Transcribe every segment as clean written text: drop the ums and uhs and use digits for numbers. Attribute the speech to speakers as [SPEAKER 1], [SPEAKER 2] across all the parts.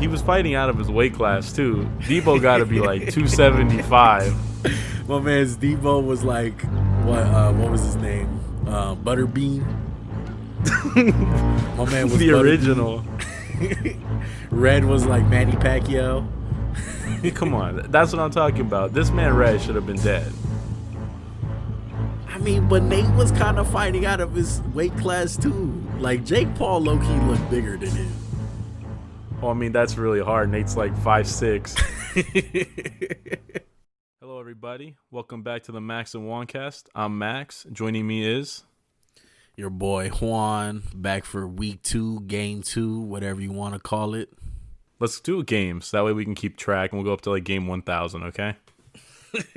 [SPEAKER 1] He was fighting out of his weight class too. Debo got to be like 275.
[SPEAKER 2] My man's Debo was like, what was his name? Butterbean. My man was
[SPEAKER 1] The original.
[SPEAKER 2] Red was like Manny Pacquiao.
[SPEAKER 1] Come on, that's what I'm talking about. This man Red should have been dead.
[SPEAKER 2] I mean, but Nate was kind of fighting out of his weight class too. Like Jake Paul low-key looked bigger than him.
[SPEAKER 1] Well, I mean, that's really hard. Nate's like 5'6". Hello, everybody. Welcome back to the Max and Juan cast. I'm Max. Joining me is
[SPEAKER 2] your boy Juan, back for week 2, game 2, whatever you want to call it.
[SPEAKER 1] Let's do games. That way we can keep track and we'll go up to like game 1000, okay?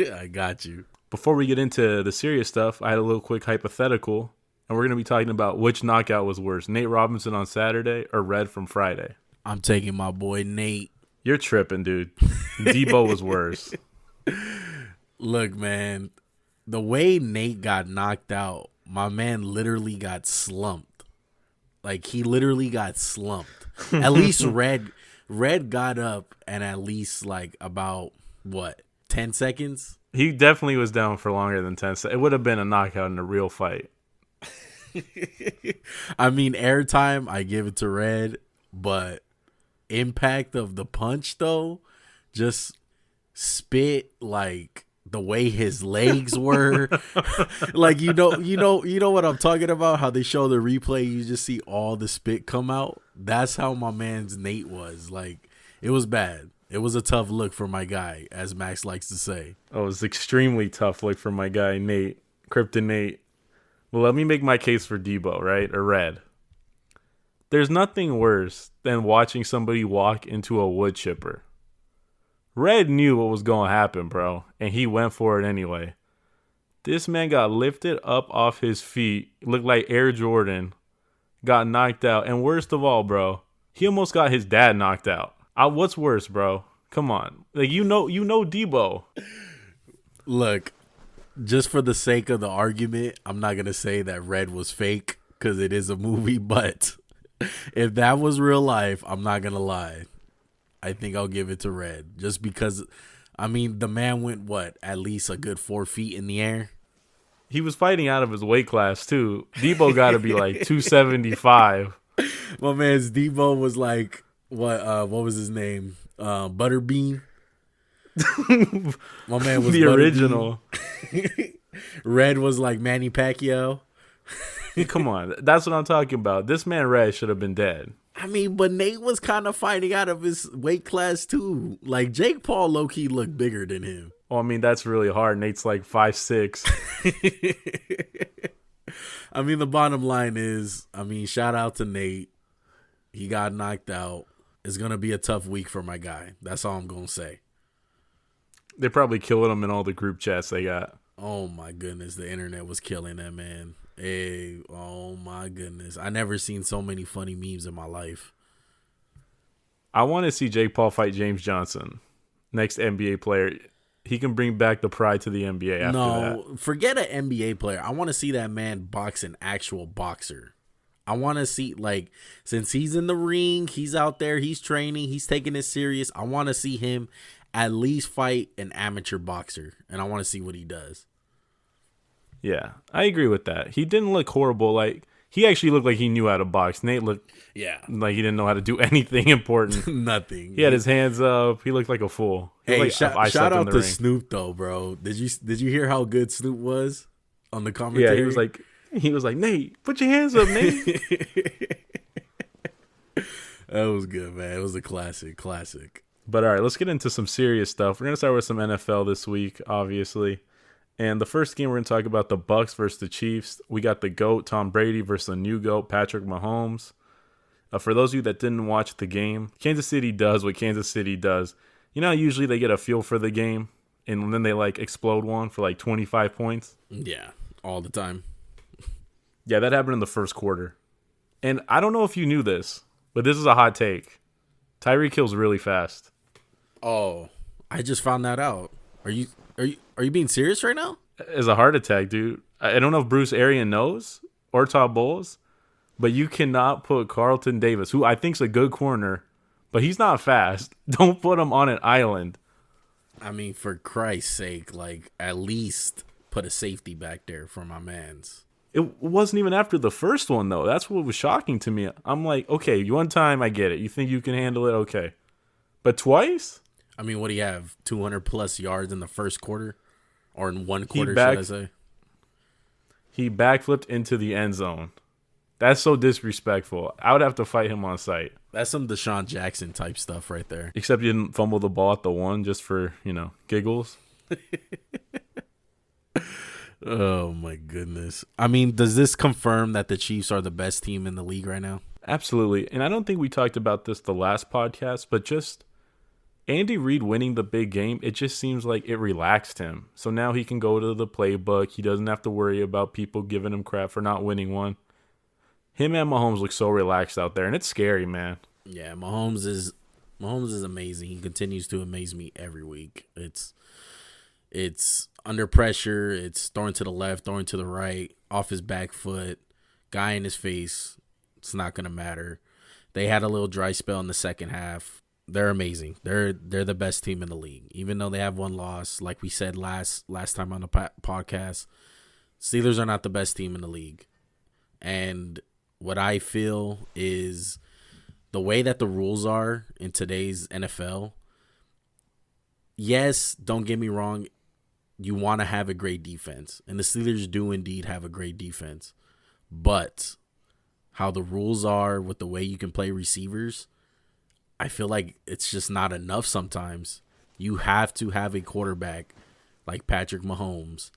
[SPEAKER 2] I got you.
[SPEAKER 1] Before we get into the serious stuff, I had a little quick hypothetical, and we're going to be talking about which knockout was worse, Nate Robinson on Saturday or Red from Friday.
[SPEAKER 2] I'm taking my boy Nate.
[SPEAKER 1] You're tripping, dude. Debo was worse.
[SPEAKER 2] Look, man, the way Nate got knocked out, my man literally got slumped. Like, he literally got slumped. At least Red got up and at least, like, about, 10 seconds?
[SPEAKER 1] He definitely was down for longer than 10 seconds. It would have been a knockout in a real fight.
[SPEAKER 2] I mean, airtime, I give it to Red, but impact of the punch, though, just spit, like, the way his legs were. Like, you know what I'm talking about? How they show the replay, you just see all the spit come out. That's how my man's Nate was. Like, it was bad. It was a tough look for my guy, as Max likes to say.
[SPEAKER 1] Oh, it was extremely tough look for my guy, Nate. Krypton Nate. Well, let me make my case for Debo, right? Or Red. There's nothing worse than watching somebody walk into a wood chipper. Red knew what was going to happen, bro, and he went for it anyway. This man got lifted up off his feet, looked like Air Jordan, got knocked out, and worst of all, bro, he almost got his dad knocked out. What's worse, bro? Come on. Like, you know Debo.
[SPEAKER 2] Look, just for the sake of the argument, I'm not going to say that Red was fake because it is a movie, but if that was real life, I'm not going to lie. I think I'll give it to Red just because, I mean, the man went, at least a good 4 feet in the air?
[SPEAKER 1] He was fighting out of his weight class, too. Debo got to be like 275.
[SPEAKER 2] My man's Debo was like, what was his name? Butterbean. My man was
[SPEAKER 1] the original.
[SPEAKER 2] Red was like Manny Pacquiao.
[SPEAKER 1] Come on, that's what I'm talking about. This man Red should have been dead.
[SPEAKER 2] I mean, but Nate was kind of fighting out of his weight class too. Like Jake Paul low-key looked bigger than him.
[SPEAKER 1] Oh, I mean, that's really hard. Nate's like 5'6".
[SPEAKER 2] I mean, the bottom line is, shout out to Nate. He got knocked out. It's going to be a tough week for my guy. That's all I'm going to say.
[SPEAKER 1] They probably killed him in all the group chats they got.
[SPEAKER 2] Oh, my goodness. The internet was killing that man. Hey, oh, my goodness. I never seen so many funny memes in my life.
[SPEAKER 1] I want to see Jake Paul fight James Johnson, next NBA player. He can bring back the pride to the NBA after that.
[SPEAKER 2] No, forget an NBA player. I want to see that man box an actual boxer. I want to see, like, since he's in the ring, he's out there, he's training, he's taking it serious. I want to see him at least fight an amateur boxer, and I want to see what he does.
[SPEAKER 1] Yeah, I agree with that. He didn't look horrible. Like, he actually looked like he knew how to box. Nate looked like he didn't know how to do anything important.
[SPEAKER 2] Nothing.
[SPEAKER 1] He had his hands up. He looked like a fool.
[SPEAKER 2] Hey, shout out to Snoop, though, bro. Did you hear how good Snoop was on the commentary?
[SPEAKER 1] Yeah, he was like, Nate, put your hands up, Nate.
[SPEAKER 2] That was good, man. It was a classic.
[SPEAKER 1] But all right, let's get into some serious stuff. We're going to start with some NFL this week, obviously. And the first game we're going to talk about the Bucs versus the Chiefs. We got the GOAT, Tom Brady, versus the new GOAT, Patrick Mahomes. For those of you that didn't watch the game, Kansas City does what Kansas City does. You know, usually they get a feel for the game, and then they, like, explode one for, like, 25 points.
[SPEAKER 2] Yeah, all the time.
[SPEAKER 1] Yeah, that happened in the first quarter. And I don't know if you knew this, but this is a hot take. Tyreek Hill's really fast.
[SPEAKER 2] Oh, I just found that out. Are you being serious right now?
[SPEAKER 1] It's a heart attack, dude. I don't know if Bruce Arians knows or Todd Bowles, but you cannot put Carlton Davis, who I think's a good corner, but he's not fast. Don't put him on an island.
[SPEAKER 2] I mean, for Christ's sake, like, at least put a safety back there for my mans.
[SPEAKER 1] It wasn't even after the first one, though. That's what was shocking to me. I'm like, okay, one time, I get it. You think you can handle it? Okay. But twice?
[SPEAKER 2] I mean, what do you have? 200 plus yards in the first quarter? Or in one quarter, should I say?
[SPEAKER 1] He backflipped into the end zone. That's so disrespectful. I would have to fight him on sight.
[SPEAKER 2] That's some Deshaun Jackson type stuff right there.
[SPEAKER 1] Except you didn't fumble the ball at the one just for, giggles.
[SPEAKER 2] Oh, my goodness. I mean, does this confirm that the Chiefs are the best team in the league right now?
[SPEAKER 1] Absolutely. And I don't think we talked about this the last podcast, but just Andy Reid winning the big game, it just seems like it relaxed him. So now he can go to the playbook. He doesn't have to worry about people giving him crap for not winning one. Him and Mahomes look so relaxed out there, and it's scary, man.
[SPEAKER 2] Yeah, Mahomes is amazing. He continues to amaze me every week. It's under pressure. It's throwing to the left, throwing to the right, off his back foot, guy in his face. It's not gonna matter. They had a little dry spell in the second half. They're amazing. They're the best team in the league, even though they have one loss. Like we said last time on the podcast, Steelers are not the best team in the league, and what I feel is the way that the rules are in today's NFL. Yes, don't get me wrong. You want to have a great defense, and the Steelers do indeed have a great defense. But how the rules are with the way you can play receivers, I feel like it's just not enough sometimes. You have to have a quarterback like Patrick Mahomes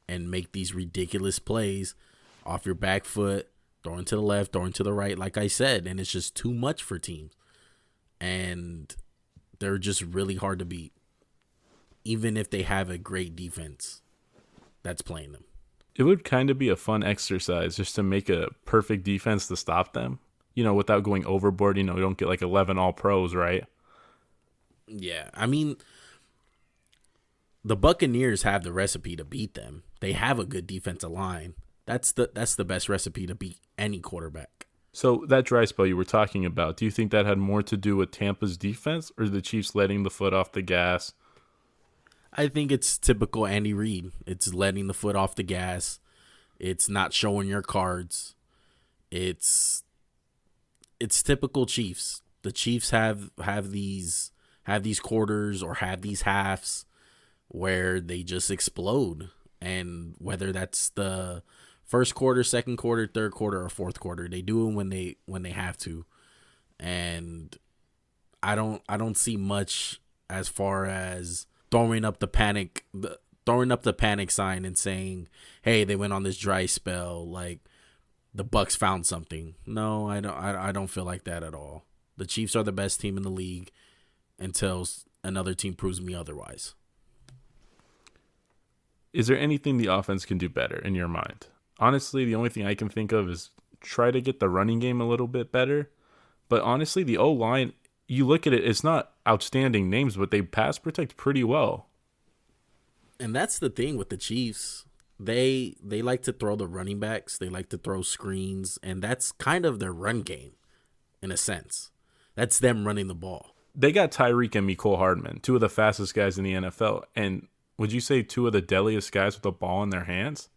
[SPEAKER 2] and make these ridiculous plays off your back foot, throwing to the left, throwing to the right, like I said, and it's just too much for teams. And they're just really hard to beat, even if they have a great defense that's playing them.
[SPEAKER 1] It would kind of be a fun exercise just to make a perfect defense to stop them, without going overboard. You don't get like 11 all-pros, right?
[SPEAKER 2] Yeah, I mean, the Buccaneers have the recipe to beat them. They have a good defensive line. That's the best recipe to beat any quarterback.
[SPEAKER 1] So that dry spell you were talking about, do you think that had more to do with Tampa's defense or the Chiefs letting the foot off the gas?
[SPEAKER 2] I think it's typical Andy Reid. It's letting the foot off the gas. It's not showing your cards. It's typical Chiefs. The Chiefs have these quarters or have these halves where they just explode, and whether that's the first quarter, second quarter, third quarter, or fourth quarter, they do it when they have to. And I don't see much as far as throwing up the panic sign and saying, "Hey, they went on this dry spell, like the Bucs found something." No, I don't feel like that at all. The Chiefs are the best team in the league until another team proves me otherwise.
[SPEAKER 1] Is there anything the offense can do better in your mind? Honestly, the only thing I can think of is try to get the running game a little bit better. But honestly, the O-line, you look at it, it's not outstanding names, but they pass protect pretty well.
[SPEAKER 2] And that's the thing with the Chiefs. They like to throw the running backs. They like to throw screens. And that's kind of their run game, in a sense. That's them running the ball.
[SPEAKER 1] They got Tyreek and Mecole Hardman, two of the fastest guys in the NFL. And would you say two of the deadliest guys with the ball in their hands?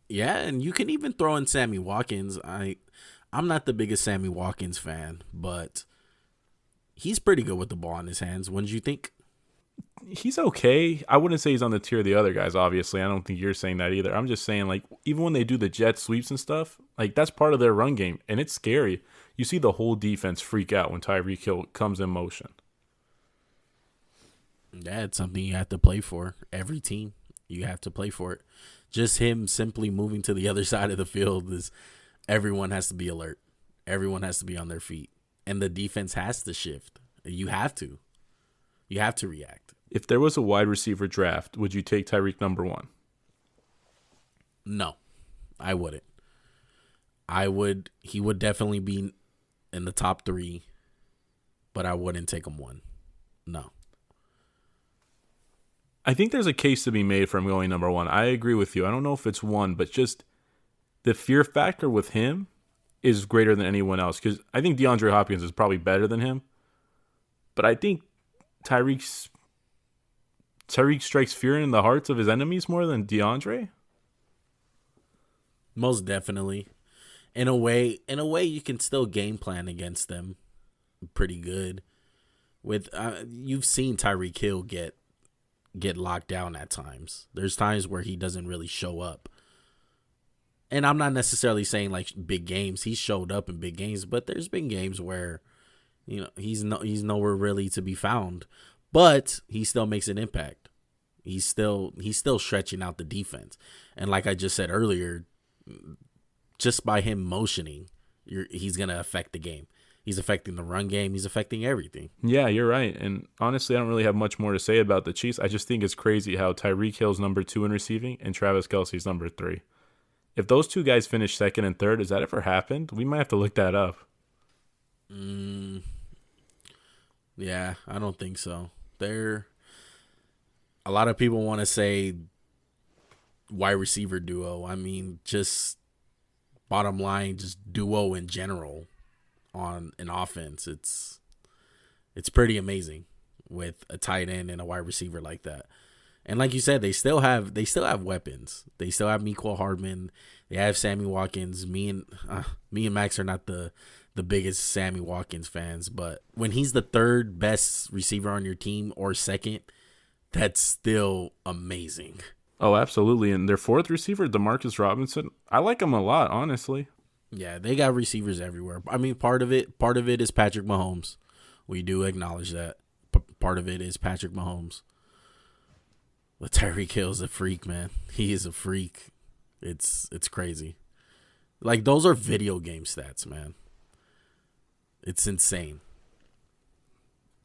[SPEAKER 2] Yeah, and you can even throw in Sammy Watkins. I'm not the biggest Sammy Watkins fan, but he's pretty good with the ball in his hands. Wouldn't you think?
[SPEAKER 1] He's okay. I wouldn't say he's on the tier of the other guys, obviously. I don't think you're saying that either. I'm just saying, like, even when they do the jet sweeps and stuff, like, that's part of their run game, and it's scary. You see the whole defense freak out when Tyreek Hill comes in motion.
[SPEAKER 2] Yeah, it's something you have to play for. Every team, you have to play for it. Just him simply moving to the other side of the field is everyone has to be alert. Everyone has to be on their feet. And the defense has to shift. You have to. You have to react.
[SPEAKER 1] If there was a wide receiver draft, would you take Tyreek number 1?
[SPEAKER 2] No, I wouldn't. He would definitely be in the top 3, but I wouldn't take him 1. No.
[SPEAKER 1] I think there's a case to be made for him going number 1. I agree with you. I don't know if it's 1, but just the fear factor with him is greater than anyone else, because I think DeAndre Hopkins is probably better than him. But I think Tyreek Tyreek strikes fear in the hearts of his enemies more than DeAndre.
[SPEAKER 2] Most definitely. In a way, you can still game plan against them pretty good. With you've seen Tyreek Hill get locked down at times. There's times where he doesn't really show up. And I'm not necessarily saying like big games. He showed up in big games, but there's been games where he's nowhere really to be found. But he still makes an impact. He's still stretching out the defense. And like I just said earlier, just by him motioning, he's gonna affect the game. He's affecting the run game. He's affecting everything.
[SPEAKER 1] Yeah, you're right. And honestly, I don't really have much more to say about the Chiefs. I just think it's crazy how Tyreek Hill's number 2 in receiving and Travis Kelce's number 3. If those two guys finish second and third, has that ever happened? We might have to look that up.
[SPEAKER 2] Yeah, I don't think so. A lot of people want to say wide receiver duo. I mean, just bottom line, just duo in general on an offense. It's pretty amazing with a tight end and a wide receiver like that. And like you said, they still have weapons. They still have Mecole Hardman. They have Sammy Watkins. Me and Max are not the biggest Sammy Watkins fans, but when he's the third best receiver on your team or second, that's still amazing.
[SPEAKER 1] Oh, absolutely. And their fourth receiver, Demarcus Robinson, I like him a lot, honestly.
[SPEAKER 2] Yeah, they got receivers everywhere. I mean, part of it is Patrick Mahomes. We do acknowledge that. Part of it is Patrick Mahomes. But Tyreek Hill's a freak, man. He is a freak. It's crazy. Like, those are video game stats, man. It's insane.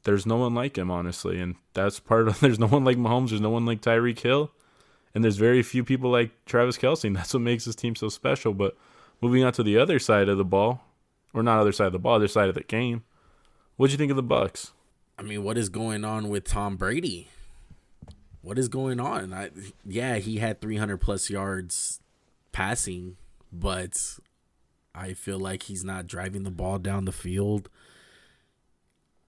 [SPEAKER 1] There's no one like him, honestly. And that's part of there's no one like Mahomes. There's no one like Tyreek Hill. And there's very few people like Travis Kelce. And that's what makes this team so special. But moving on to the other side of the ball, or not other side of the ball, other side of the game, what'd you think of the Bucs?
[SPEAKER 2] I mean, what is going on with Tom Brady? What is going on? He had 300-plus yards passing, but I feel like he's not driving the ball down the field.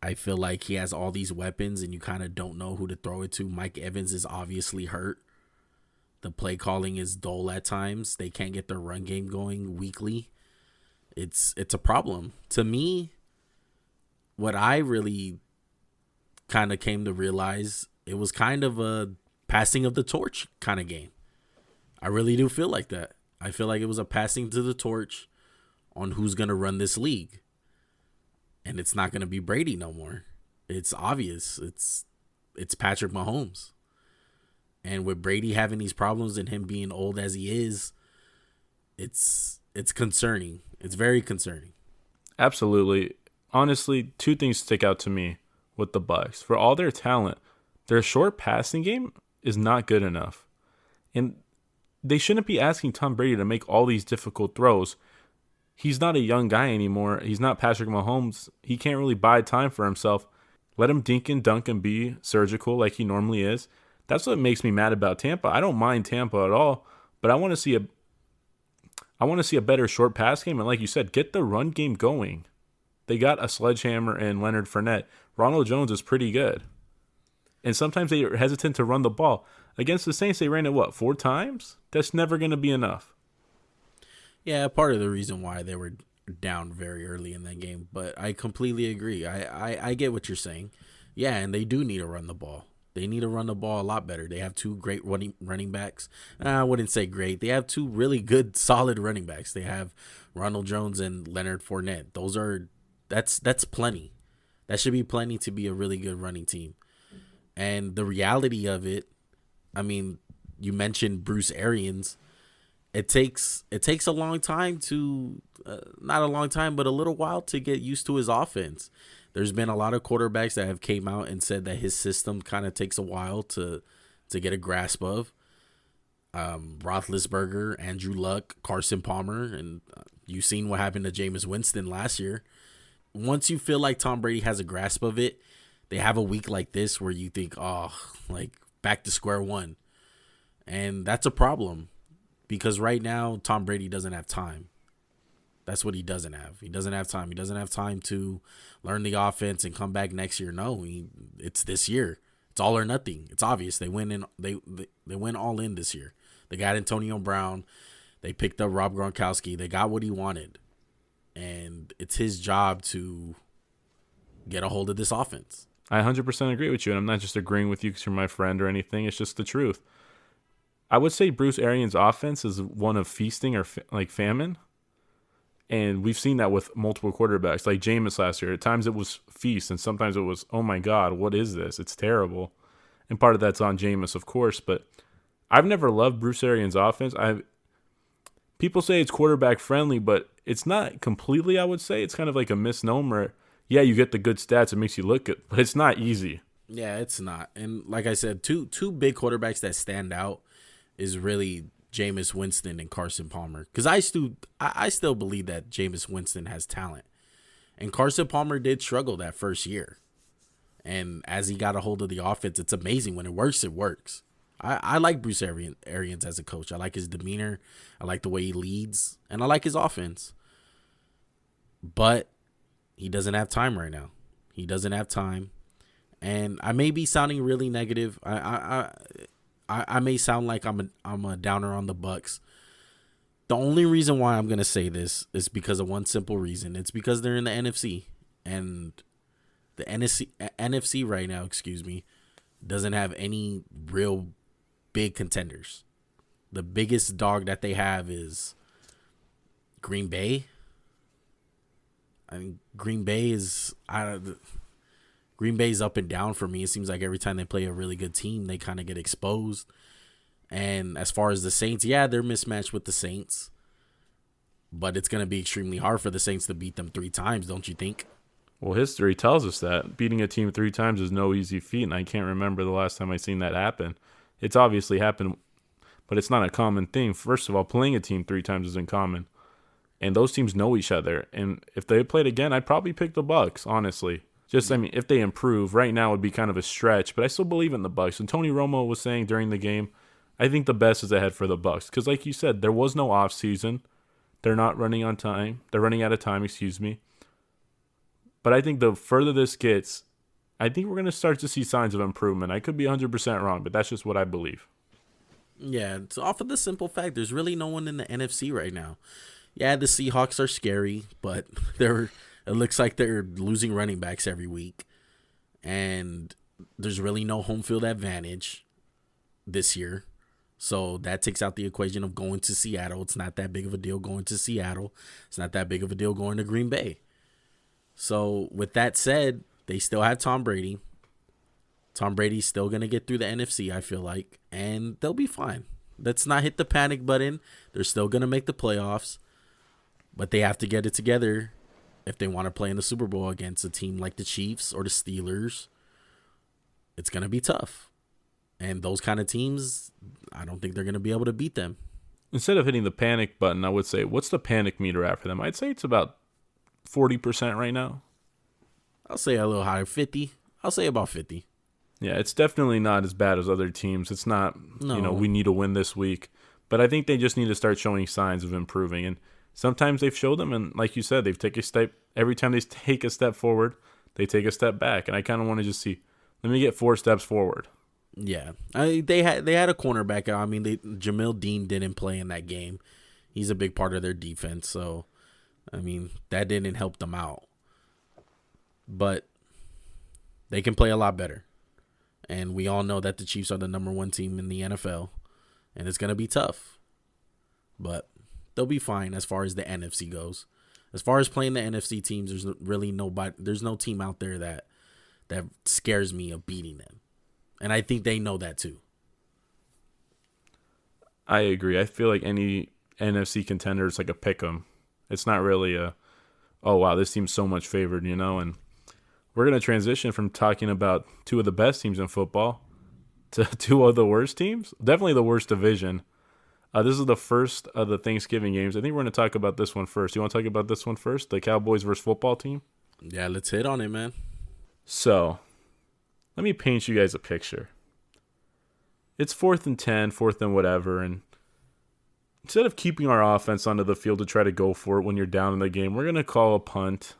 [SPEAKER 2] I feel like he has all these weapons, and you kind of don't know who to throw it to. Mike Evans is obviously hurt. The play calling is dull at times. They can't get their run game going weekly. It's a problem. To me, what I really kind of came to realize, it was kind of a passing of the torch kind of game. I really do feel like that. I feel like it was a passing to the torch on who's going to run this league. And it's not going to be Brady no more. It's obvious. It's Patrick Mahomes. And with Brady having these problems and him being old as he is, it's concerning. It's very concerning.
[SPEAKER 1] Absolutely. Honestly, two things stick out to me with the Bucs. For all their talent, their short passing game is not good enough. And they shouldn't be asking Tom Brady to make all these difficult throws. He's not a young guy anymore. He's not Patrick Mahomes. He can't really buy time for himself. Let him dink and dunk and be surgical like he normally is. That's what makes me mad about Tampa. I don't mind Tampa at all, but I want to see a better short pass game. And like you said, get the run game going. They got a sledgehammer and Leonard Fournette. Ronald Jones is pretty good. And sometimes they are hesitant to run the ball. Against the Saints, they ran it, 4 times? That's never going to be enough.
[SPEAKER 2] Yeah, part of the reason why they were down very early in that game. But I completely agree. I get what you're saying. Yeah, and they do need to run the ball. They need to run the ball a lot better. They have 2 great running backs. I wouldn't say great. They have 2 really good, solid running backs. They have Ronald Jones and Leonard Fournette. That's plenty. That should be plenty to be a really good running team. And the reality of it, I mean, you mentioned Bruce Arians. It takes a long time to, not a long time, but a little while to get used to his offense. There's been a lot of quarterbacks that have came out and said that his system kind of takes a while to get a grasp of. Roethlisberger, Andrew Luck, Carson Palmer, and you've seen what happened to Jameis Winston last year. Once you feel like Tom Brady has a grasp of it, they have a week like this where you think, like back to square one. And that's a problem because right now Tom Brady doesn't have time. That's what he doesn't have. He doesn't have time. He doesn't have time to learn the offense and come back next year. No, it's this year. It's all or nothing. It's obvious. They went in. They went all in this year. They got Antonio Brown. They picked up Rob Gronkowski. They got what he wanted, and it's his job to get a hold of this offense.
[SPEAKER 1] I 100% agree with you, and I'm not just agreeing with you because you're my friend or anything. It's just the truth. I would say Bruce Arians' offense is one of feasting or like famine, and we've seen that with multiple quarterbacks, like Jameis last year. At times it was feast, and sometimes it was, oh my God, what is this? It's terrible. And part of that's on Jameis, of course, but I've never loved Bruce Arians' offense. People say it's quarterback friendly, but it's not completely, I would say. It's kind of like a misnomer. Yeah, you get the good stats, it makes you look good, but it's not easy.
[SPEAKER 2] Yeah, it's not. And like I said, two big quarterbacks that stand out is really Jameis Winston and Carson Palmer. Because I still believe that Jameis Winston has talent. And Carson Palmer did struggle that first year. And as he got a hold of the offense, it's amazing. When it works, it works. I like Bruce Arians as a coach. I like his demeanor. I like the way he leads. And I like his offense. But he doesn't have time right now. He doesn't have time. And I may be sounding really negative. I may sound like I'm a downer on the Bucs. The only reason why I'm going to say this is because of one simple reason. It's because they're in the NFC. And the NFC right now, doesn't have any real big contenders. The biggest dog that they have is Green Bay. I mean, Green Bay's up and down for me. It seems like every time they play a really good team, they kind of get exposed. And as far as the Saints, yeah, they're mismatched with the Saints. But it's going to be extremely hard for the Saints to beat them 3 times, don't you think?
[SPEAKER 1] Well, history tells us that. Beating a team 3 times is no easy feat, and I can't remember the last time I seen that happen. It's obviously happened, but it's not a common thing. First of all, playing a team 3 times isn't common. And those teams know each other. And if they played again, I'd probably pick the Bucs, honestly. If they improve, right now would be kind of a stretch, but I still believe in the Bucs. And Tony Romo was saying during the game, I think the best is ahead for the Bucs. Because like you said, there was no off season. They're not running on time. They're running out of time, But I think the further this gets, I think we're going to start to see signs of improvement. I could be 100% wrong, but that's just what I believe.
[SPEAKER 2] Yeah, it's off of the simple fact there's really no one in the NFC right now. Yeah, the Seahawks are scary, but it looks like they're losing running backs every week. And there's really no home field advantage this year. So that takes out the equation of going to Seattle. It's not that big of a deal going to Seattle. It's not that big of a deal going to Green Bay. So with that said, they still have Tom Brady. Tom Brady's still going to get through the NFC, I feel like. And they'll be fine. Let's not hit the panic button. They're still going to make the playoffs. But they have to get it together if they want to play in the Super Bowl against a team like the Chiefs or the Steelers. It's going to be tough. And those kind of teams, I don't think they're going to be able to beat them.
[SPEAKER 1] Instead of hitting the panic button, I would say, what's the panic meter at for them? I'd say it's about 40% right now.
[SPEAKER 2] I'll say a little higher, 50. I'll say about 50.
[SPEAKER 1] Yeah, it's definitely not as bad as other teams. It's not, we need to win this week. But I think they just need to start showing signs of improving. And sometimes they've showed them, and like you said, they've taken a step. Every time they take a step forward, they take a step back. And I kind of want to just see, let me get 4 steps forward.
[SPEAKER 2] Yeah, they had a cornerback. I mean, Jamil Dean didn't play in that game. He's a big part of their defense. So, I mean, that didn't help them out. But they can play a lot better. And we all know that the Chiefs are the number 1 team in the NFL. And it's going to be tough. But they'll be fine as far as the NFC goes. As far as playing the NFC teams, there's really nobody. There's no team out there that scares me of beating them. And I think they know that too.
[SPEAKER 1] I agree. I feel like any NFC contender is like a pick 'em. It's not really oh, wow, this team's so much favored, And we're going to transition from talking about 2 of the best teams in football to 2 of the worst teams. Definitely the worst division. This is the first of the Thanksgiving games. I think we're going to talk about this one first. You want to talk about this one first? The Cowboys versus football team?
[SPEAKER 2] Yeah, let's hit on it, man.
[SPEAKER 1] So, let me paint you guys a picture. It's 4th and 10, 4th and whatever, and instead of keeping our offense onto the field to try to go for it when you're down in the game, we're going to call a punt,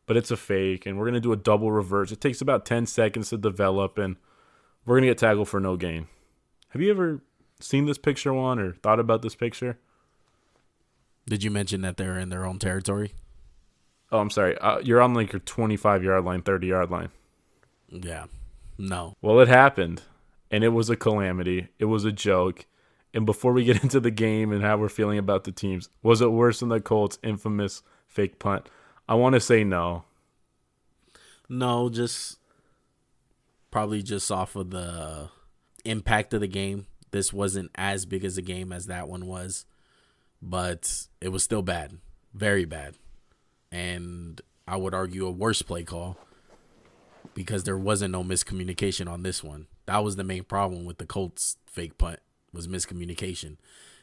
[SPEAKER 1] but it's a fake, and we're going to do a double reverse. It takes about 10 seconds to develop, and we're going to get tackled for no gain. Have you ever seen this picture, Juan, or thought about this picture?
[SPEAKER 2] Did you mention that they're in their own territory?
[SPEAKER 1] Oh, I'm sorry. You're on like your 25-yard line, 30-yard line.
[SPEAKER 2] Yeah. No.
[SPEAKER 1] Well, it happened, and it was a calamity. It was a joke. And before we get into the game and how we're feeling about the teams, was it worse than the Colts' infamous fake punt? I want to say no.
[SPEAKER 2] No, just probably just off of the impact of the game. This wasn't as big as a game as that one was, but it was still bad. Very bad. And I would argue a worse play call because there wasn't no miscommunication on this one. That was the main problem with the Colts fake punt, was miscommunication.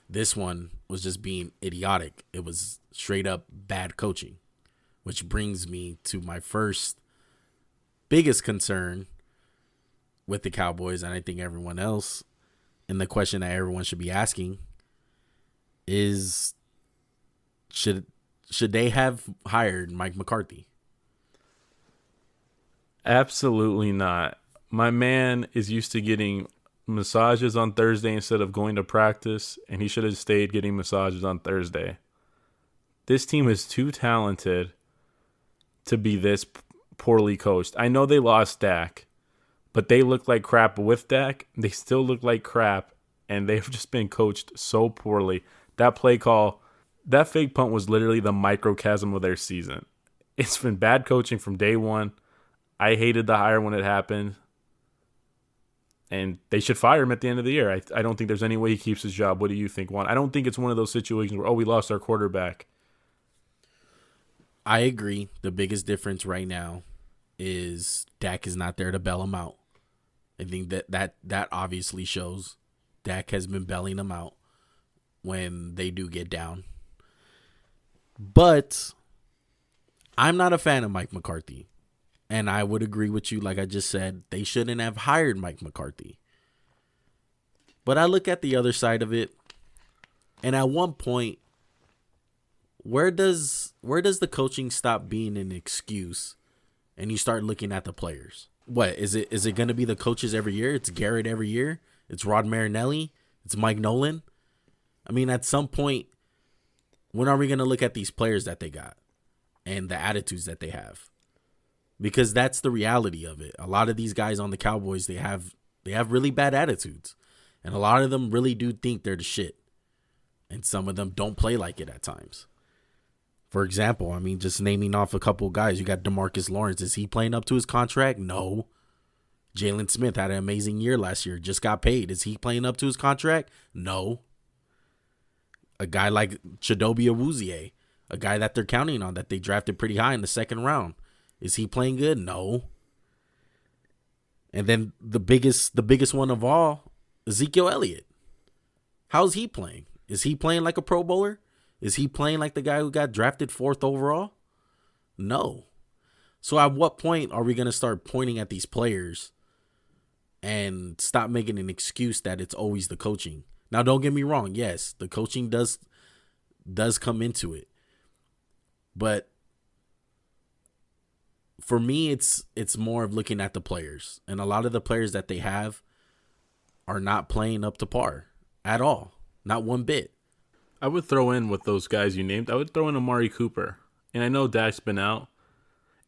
[SPEAKER 2] This one was just being idiotic. It was straight up bad coaching, which brings me to my first biggest concern with the Cowboys, and I think everyone else, and the question that everyone should be asking is, should they have hired Mike McCarthy?
[SPEAKER 1] Absolutely not. My man is used to getting massages on Thursday instead of going to practice, and he should have stayed getting massages on Thursday. This team is too talented to be this poorly coached. I know they lost Dak, but they look like crap with Dak. They still look like crap, and they've just been coached so poorly. That play call, that fake punt was literally the microcosm of their season. It's been bad coaching from day one. I hated the hire when it happened. And they should fire him at the end of the year. I don't think there's any way he keeps his job. What do you think, Juan? I don't think it's one of those situations where, we lost our quarterback.
[SPEAKER 2] I agree. The biggest difference right now is Dak is not there to bail him out. I think that obviously shows. Dak has been bailing them out when they do get down. But I'm not a fan of Mike McCarthy. And I would agree with you, like I just said, they shouldn't have hired Mike McCarthy. But I look at the other side of it, and at one point, where does the coaching stop being an excuse and you start looking at the players? What, is it going to be the coaches every year? It's Garrett every year? It's Rod Marinelli? It's Mike Nolan? I mean, at some point, when are we going to look at these players that they got and the attitudes that they have? Because that's the reality of it. A lot of these guys on the Cowboys, they have really bad attitudes. And a lot of them really do think they're the shit. And some of them don't play like it at times. For example, I mean, just naming off a couple of guys. You got DeMarcus Lawrence. Is he playing up to his contract? No. Jalen Smith had an amazing year last year. Just got paid. Is he playing up to his contract? No. A guy like Chidobe Awuzie, a guy that they're counting on, that they drafted pretty high in the second round. Is he playing good? No. And then the biggest one of all, Ezekiel Elliott. How's he playing? Is he playing like a Pro Bowler? Is he playing like the guy who got drafted 4th overall? No. So at what point are we going to start pointing at these players and stop making an excuse that it's always the coaching? Now, don't get me wrong. Yes, the coaching does come into it. But for me, it's more of looking at the players. And a lot of the players that they have are not playing up to par at all. Not one bit.
[SPEAKER 1] I would throw in with those guys you named, I would throw in Amari Cooper. And I know Dak's been out.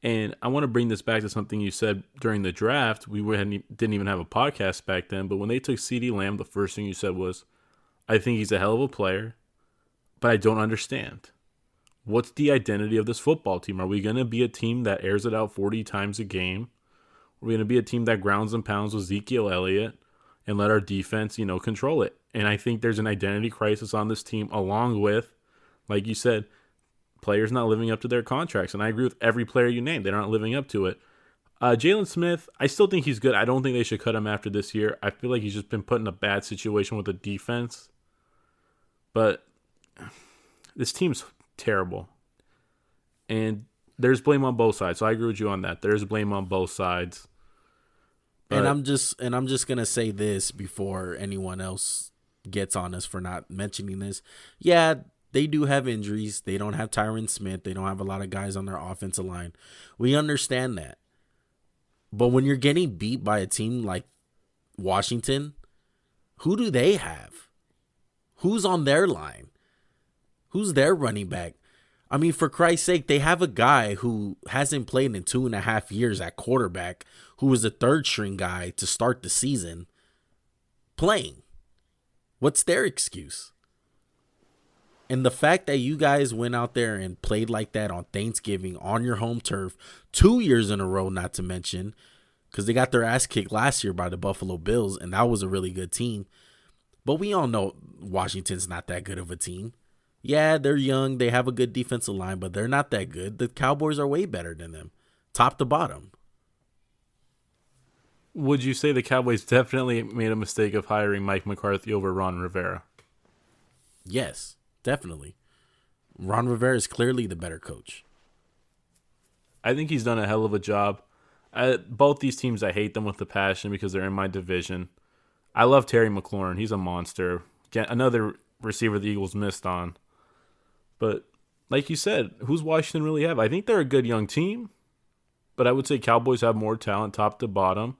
[SPEAKER 1] And I want to bring this back to something you said during the draft. We didn't even have a podcast back then. But when they took CeeDee Lamb, the first thing you said was, I think he's a hell of a player, but I don't understand. What's the identity of this football team? Are we going to be a team that airs it out 40 times a game? Are we going to be a team that grounds and pounds with Ezekiel Elliott and let our defense, control it? And I think there's an identity crisis on this team, along with, like you said, players not living up to their contracts. And I agree with every player you named. They're not living up to it. Jalen Smith, I still think he's good. I don't think they should cut him after this year. I feel like he's just been put in a bad situation with the defense. But this team's terrible. And there's blame on both sides. So I agree with you on that. There's blame on both sides.
[SPEAKER 2] But, and I'm just gonna say this before anyone else gets on us for not mentioning this. Yeah, they do have injuries. They don't have Tyron Smith. They don't have a lot of guys on their offensive line. We understand that. But when you're getting beat by a team like Washington, who do they have? Who's on their line? Who's their running back? I mean, for Christ's sake, they have a guy who hasn't played in 2.5 years at quarterback, who was a third string guy to start the season, playing. What's their excuse? And the fact that you guys went out there and played like that on Thanksgiving on your home turf 2 years in a row, not to mention, because they got their ass kicked last year by the Buffalo Bills, and that was a really good team. But we all know Washington's not that good of a team. Yeah, they're young. They have a good defensive line, but they're not that good. The Cowboys are way better than them, top to bottom.
[SPEAKER 1] Would you say the Cowboys definitely made a mistake of hiring Mike McCarthy over Ron Rivera?
[SPEAKER 2] Yes, definitely. Ron Rivera is clearly the better coach.
[SPEAKER 1] I think he's done a hell of a job. Both these teams, I hate them with a passion because they're in my division. I love Terry McLaurin. He's a monster. Another receiver the Eagles missed on. But like you said, who's Washington really have? I think they're a good young team, but I would say Cowboys have more talent top to bottom.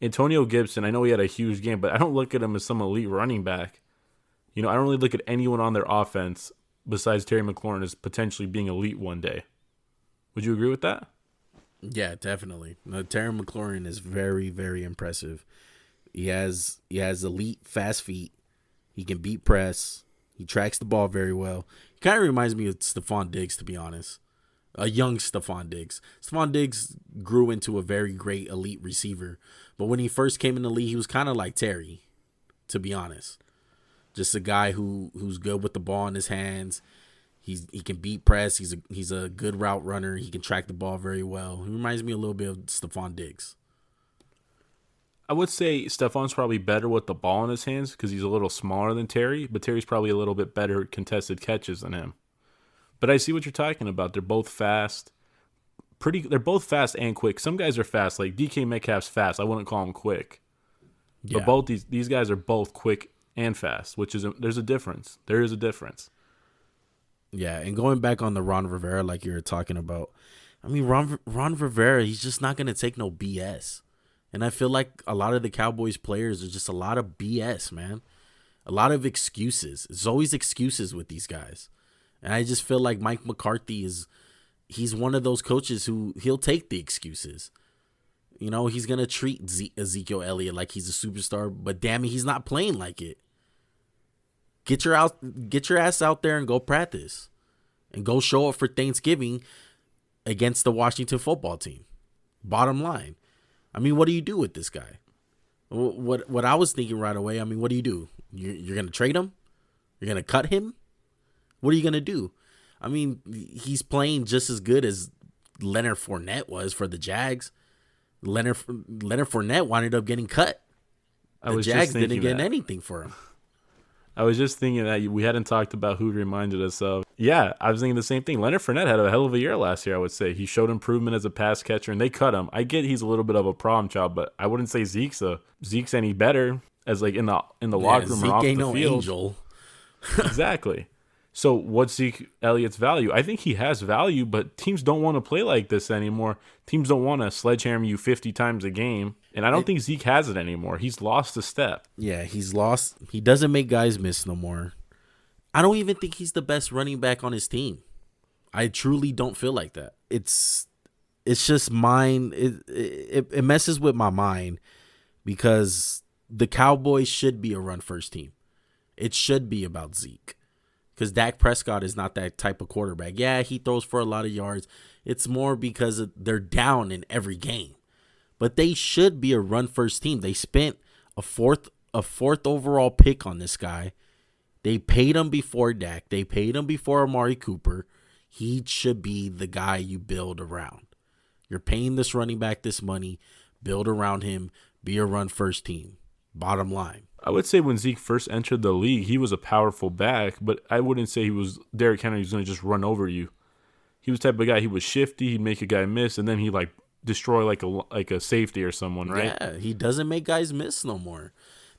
[SPEAKER 1] Antonio Gibson, I know he had a huge game, but I don't look at him as some elite running back. I don't really look at anyone on their offense besides Terry McLaurin as potentially being elite one day. Would you agree with that?
[SPEAKER 2] Yeah, definitely. No, Terry McLaurin is very, very impressive. He has elite fast feet. He can beat press. He tracks the ball very well. He kind of reminds me of Stephon Diggs, to be honest. A young Stephon Diggs. Stephon Diggs grew into a very great elite receiver. But when he first came in the league, he was kind of like Terry, to be honest. Just a guy who's good with the ball in his hands. He can beat press. He's a good route runner. He can track the ball very well. He reminds me a little bit of Stephon Diggs.
[SPEAKER 1] I would say Stephon's probably better with the ball in his hands because he's a little smaller than Terry, but Terry's probably a little bit better at contested catches than him. But I see what you're talking about. They're both fast. They're both fast and quick. Some guys are fast, like DK Metcalf's fast. I wouldn't call him quick. Yeah. But both these guys are both quick and fast, there's a difference. There is a difference.
[SPEAKER 2] Yeah, and going back on the Ron Rivera, like you were talking about, I mean, Ron Rivera, he's just not going to take no BS. And I feel like a lot of the Cowboys players are just a lot of BS, man. A lot of excuses. There's always excuses with these guys. And I just feel like Mike McCarthy he's one of those coaches who he'll take the excuses. He's going to treat Ezekiel Elliott like he's a superstar, but damn it, he's not playing like it. Get your ass out there and go practice. And go show up for Thanksgiving against the Washington football team. Bottom line. I mean, what do you do with this guy? What I was thinking right away, I mean, what do you do? You're going to trade him? You're going to cut him? What are you going to do? I mean, he's playing just as good as Leonard Fournette was for the Jags. Leonard Fournette wound up getting cut. The Jags didn't get anything for him.
[SPEAKER 1] I was just thinking that we hadn't talked about who reminded us of. Yeah, I was thinking the same thing. Leonard Fournette had a hell of a year last year, I would say. He showed improvement as a pass catcher, and they cut him. I get he's a little bit of a problem child, but I wouldn't say Zeke's any better as like in the locker room or off the field. Zeke ain't no angel. Exactly. So what's Zeke Elliott's value? I think he has value, but teams don't want to play like this anymore. Teams don't want to sledgehammer you 50 times a game. And I don't think Zeke has it anymore. He's lost a step.
[SPEAKER 2] Yeah, he's lost. He doesn't make guys miss no more. I don't even think he's the best running back on his team. I truly don't feel like that. It's just mine. It messes with my mind because the Cowboys should be a run-first team. It should be about Zeke. Because Dak Prescott is not that type of quarterback. Yeah, he throws for a lot of yards. It's more because they're down in every game. But they should be a run-first team. They spent a fourth overall pick on this guy. They paid him before Dak. They paid him before Amari Cooper. He should be the guy you build around. You're paying this running back this money. Build around him. Be a run-first team. Bottom line.
[SPEAKER 1] I would say when Zeke first entered the league, he was a powerful back, but I wouldn't say he was Derrick Henry who's going to just run over you. He was the type of guy, he was shifty, he'd make a guy miss, and then he'd destroy like a safety or someone, right?
[SPEAKER 2] Yeah, he doesn't make guys miss no more.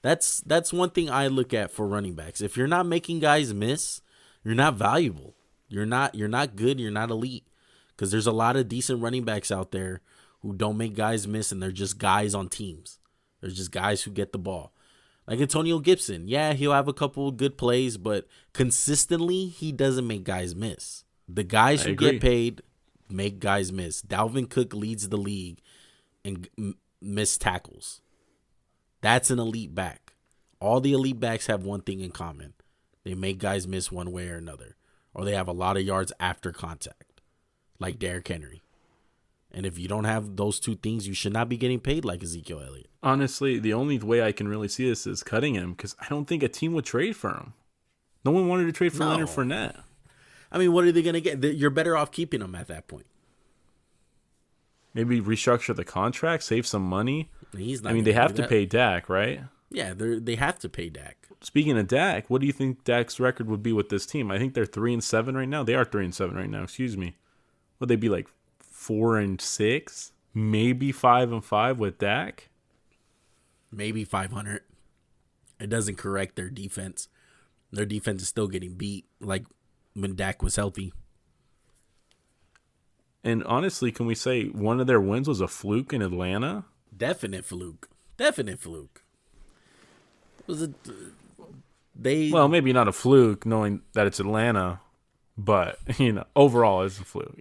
[SPEAKER 2] That's one thing I look at for running backs. If you're not making guys miss, you're not valuable. You're not good. You're not elite. Because there's a lot of decent running backs out there who don't make guys miss, and they're just guys on teams. They're just guys who get the ball. Like Antonio Gibson. Yeah, he'll have a couple of good plays, but consistently, he doesn't make guys miss. The guys who get paid make guys miss. Dalvin Cook leads the league in missed tackles. That's an elite back. All the elite backs have one thing in common. They make guys miss one way or another. Or they have a lot of yards after contact, like Derrick Henry. And if you don't have those two things, you should not be getting paid like Ezekiel Elliott.
[SPEAKER 1] Honestly, the only way I can really see this is cutting him, because I don't think a team would trade for him. No one wanted to trade for Leonard Fournette.
[SPEAKER 2] I mean, what are they going to get? You're better off keeping him at that point.
[SPEAKER 1] Maybe restructure the contract, save some money.
[SPEAKER 2] He's not.
[SPEAKER 1] I mean, they have to pay Dak, right?
[SPEAKER 2] Yeah, they have to pay Dak.
[SPEAKER 1] Speaking of Dak, what do you think Dak's record would be with this team? I think they're 3-7 right now. They are 3-7 right now. Excuse me. Would they be like 4-6? Maybe 5-5 with Dak?
[SPEAKER 2] Maybe 500. It doesn't correct their defense. Their defense is still getting beat, like when Dak was healthy.
[SPEAKER 1] And honestly, can we say one of their wins was a fluke in Atlanta?
[SPEAKER 2] Definite fluke. Was it?
[SPEAKER 1] Well, maybe not a fluke, knowing that it's Atlanta, but overall it's a fluke.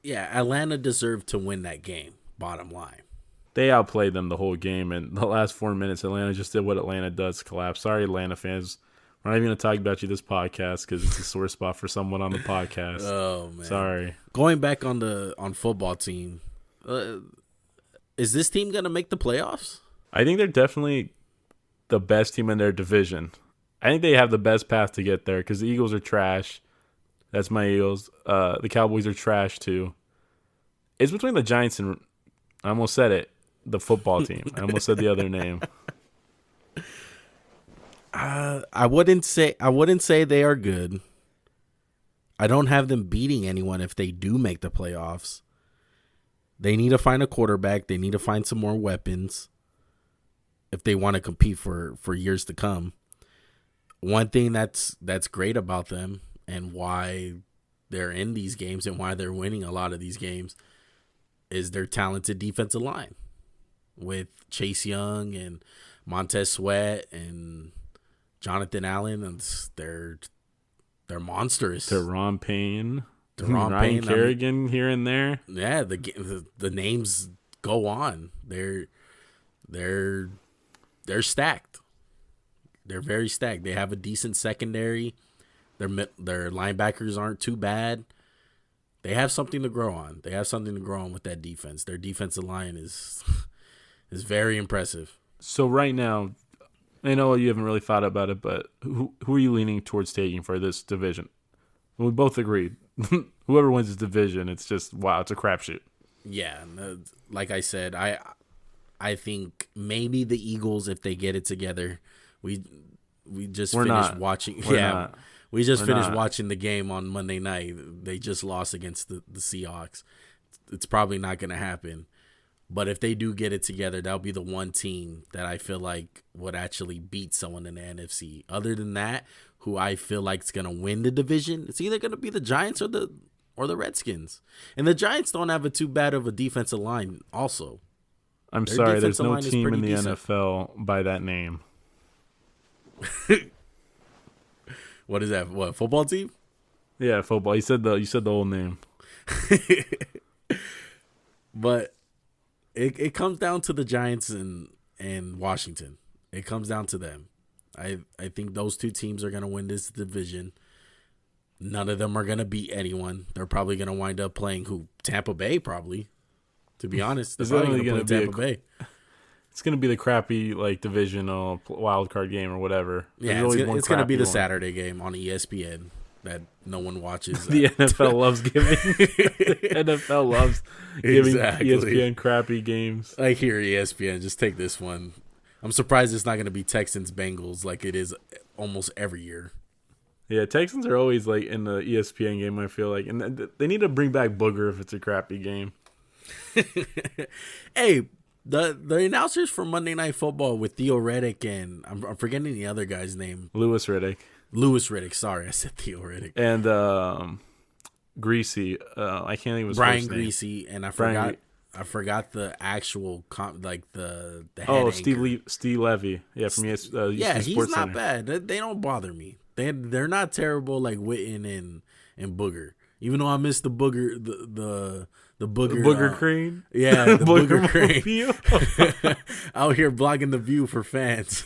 [SPEAKER 2] Yeah, Atlanta deserved to win that game. Bottom line,
[SPEAKER 1] they outplayed them the whole game, and the last 4 minutes, Atlanta just did what Atlanta does: collapse. Sorry, Atlanta fans. We're not even going to talk about you this podcast because it's a sore spot for someone on the podcast.
[SPEAKER 2] Oh man,
[SPEAKER 1] sorry.
[SPEAKER 2] Going back on football team, is this team going to make the playoffs?
[SPEAKER 1] I think they're definitely the best team in their division. I think they have the best path to get there because the Eagles are trash. That's my Eagles. The Cowboys are trash too. It's between the Giants and I almost said it, the football team. I almost said the other name.
[SPEAKER 2] I wouldn't say they are good. I don't have them beating anyone if they do make the playoffs. They need to find a quarterback. They need to find some more weapons if they want to compete for years to come. One thing that's great about them and why they're in these games and why they're winning a lot of these games is their talented defensive line with Chase Young and Montez Sweat and Jonathan Allen, and they're monstrous.
[SPEAKER 1] Deron Payne, Ryan Kerrigan here and there.
[SPEAKER 2] Yeah, the names go on. They're stacked. They're very stacked. They have a decent secondary. Their linebackers aren't too bad. They have something to grow on. With that defense. Their defensive line is very impressive.
[SPEAKER 1] So right now, I know you haven't really thought about it, but who are you leaning towards taking for this division? We both agreed. Whoever wins this division, it's just, wow, it's a crapshoot.
[SPEAKER 2] Yeah, like I said, I think maybe the Eagles, if they get it together. We just finished watching. We just finished watching the game on Monday night. They just lost against the Seahawks. It's probably not going to happen. But if they do get it together, that'll be the one team that I feel like would actually beat someone in the NFC. Other than that, who I feel like is going to win the division, it's either going to be the Giants or the Redskins. And the Giants don't have too bad of a defensive line also.
[SPEAKER 1] I'm sorry, there's no team in the NFL by that name.
[SPEAKER 2] What is that? What, football team?
[SPEAKER 1] Yeah, football. You said the whole name.
[SPEAKER 2] But it comes down to the Giants and Washington. It comes down to them. I think those two teams are going to win this division. None of them are going to beat anyone. They're probably going to wind up playing Tampa Bay, probably. To be honest, they're probably going to play Tampa Bay.
[SPEAKER 1] It's going to be the crappy divisional wild card game or whatever.
[SPEAKER 2] Yeah, it's going to be the Saturday game on ESPN that no one watches.
[SPEAKER 1] The NFL loves giving. NFL loves giving ESPN crappy games.
[SPEAKER 2] I hear ESPN. Just take this one. I'm surprised it's not going to be Texans Bengals like it is almost every year.
[SPEAKER 1] Yeah, Texans are always in the ESPN game, I feel like. And they need to bring back Booger if it's a crappy game.
[SPEAKER 2] Hey, The announcers for Monday Night Football with Theo Reddick and I'm forgetting the other guy's name.
[SPEAKER 1] Louis Riddick.
[SPEAKER 2] Louis Riddick. Sorry, I said Theo Reddick.
[SPEAKER 1] And Greasy. I can't think of his
[SPEAKER 2] Brian
[SPEAKER 1] first name.
[SPEAKER 2] Greasy, and I forgot the actual the head
[SPEAKER 1] Oh,
[SPEAKER 2] anchor.
[SPEAKER 1] Steve Levy. Yeah, from
[SPEAKER 2] Yeah, he's not
[SPEAKER 1] Center.
[SPEAKER 2] bad. They don't bother me. They're not terrible like Witten and Booger. Even though I miss the Booger the Booger
[SPEAKER 1] Booger Crane.
[SPEAKER 2] Yeah, the Booger Crane.
[SPEAKER 1] Crane.
[SPEAKER 2] Out here blocking the view for fans.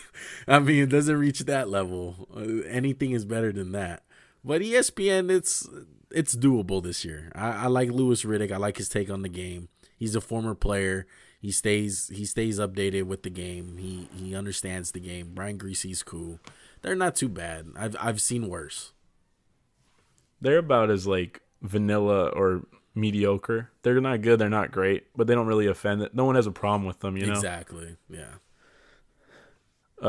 [SPEAKER 2] I mean, it doesn't reach that level. Anything is better than that. But ESPN, it's doable this year. I like Louis Riddick. I like his take on the game. He's a former player. He stays updated with the game. He understands the game. Brian Greasy's cool. They're not too bad. I've seen worse.
[SPEAKER 1] They're about as like vanilla or mediocre. They're not good. They're not great, but they don't really offend it. No one has a problem with them, you know?
[SPEAKER 2] Exactly. Yeah.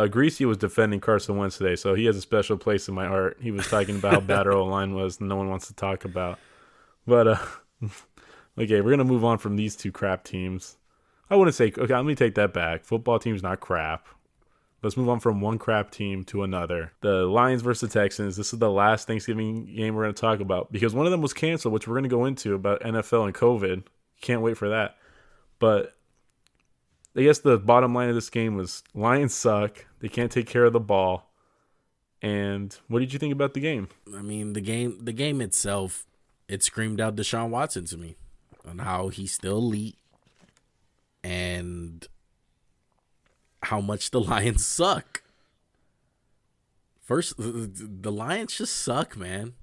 [SPEAKER 1] Greasy was defending Carson Wentz today, so he has a special place in my heart. He was talking about how bad our O-line was and no one wants to talk about. But, okay, we're going to move on from these two crap teams. I wouldn't say, okay, let me take that back. Football team's not crap. Let's move on from one crap team to another. The Lions versus the Texans. This is the last Thanksgiving game we're going to talk about because one of them was canceled, which we're going to go into about NFL and COVID. Can't wait for that. But I guess the bottom line of this game was Lions suck. They can't take care of the ball. And what did you think about the game?
[SPEAKER 2] I mean, the game itself, it screamed out Deshaun Watson to me on how he's still elite and how much the Lions suck. First, the Lions just suck, man.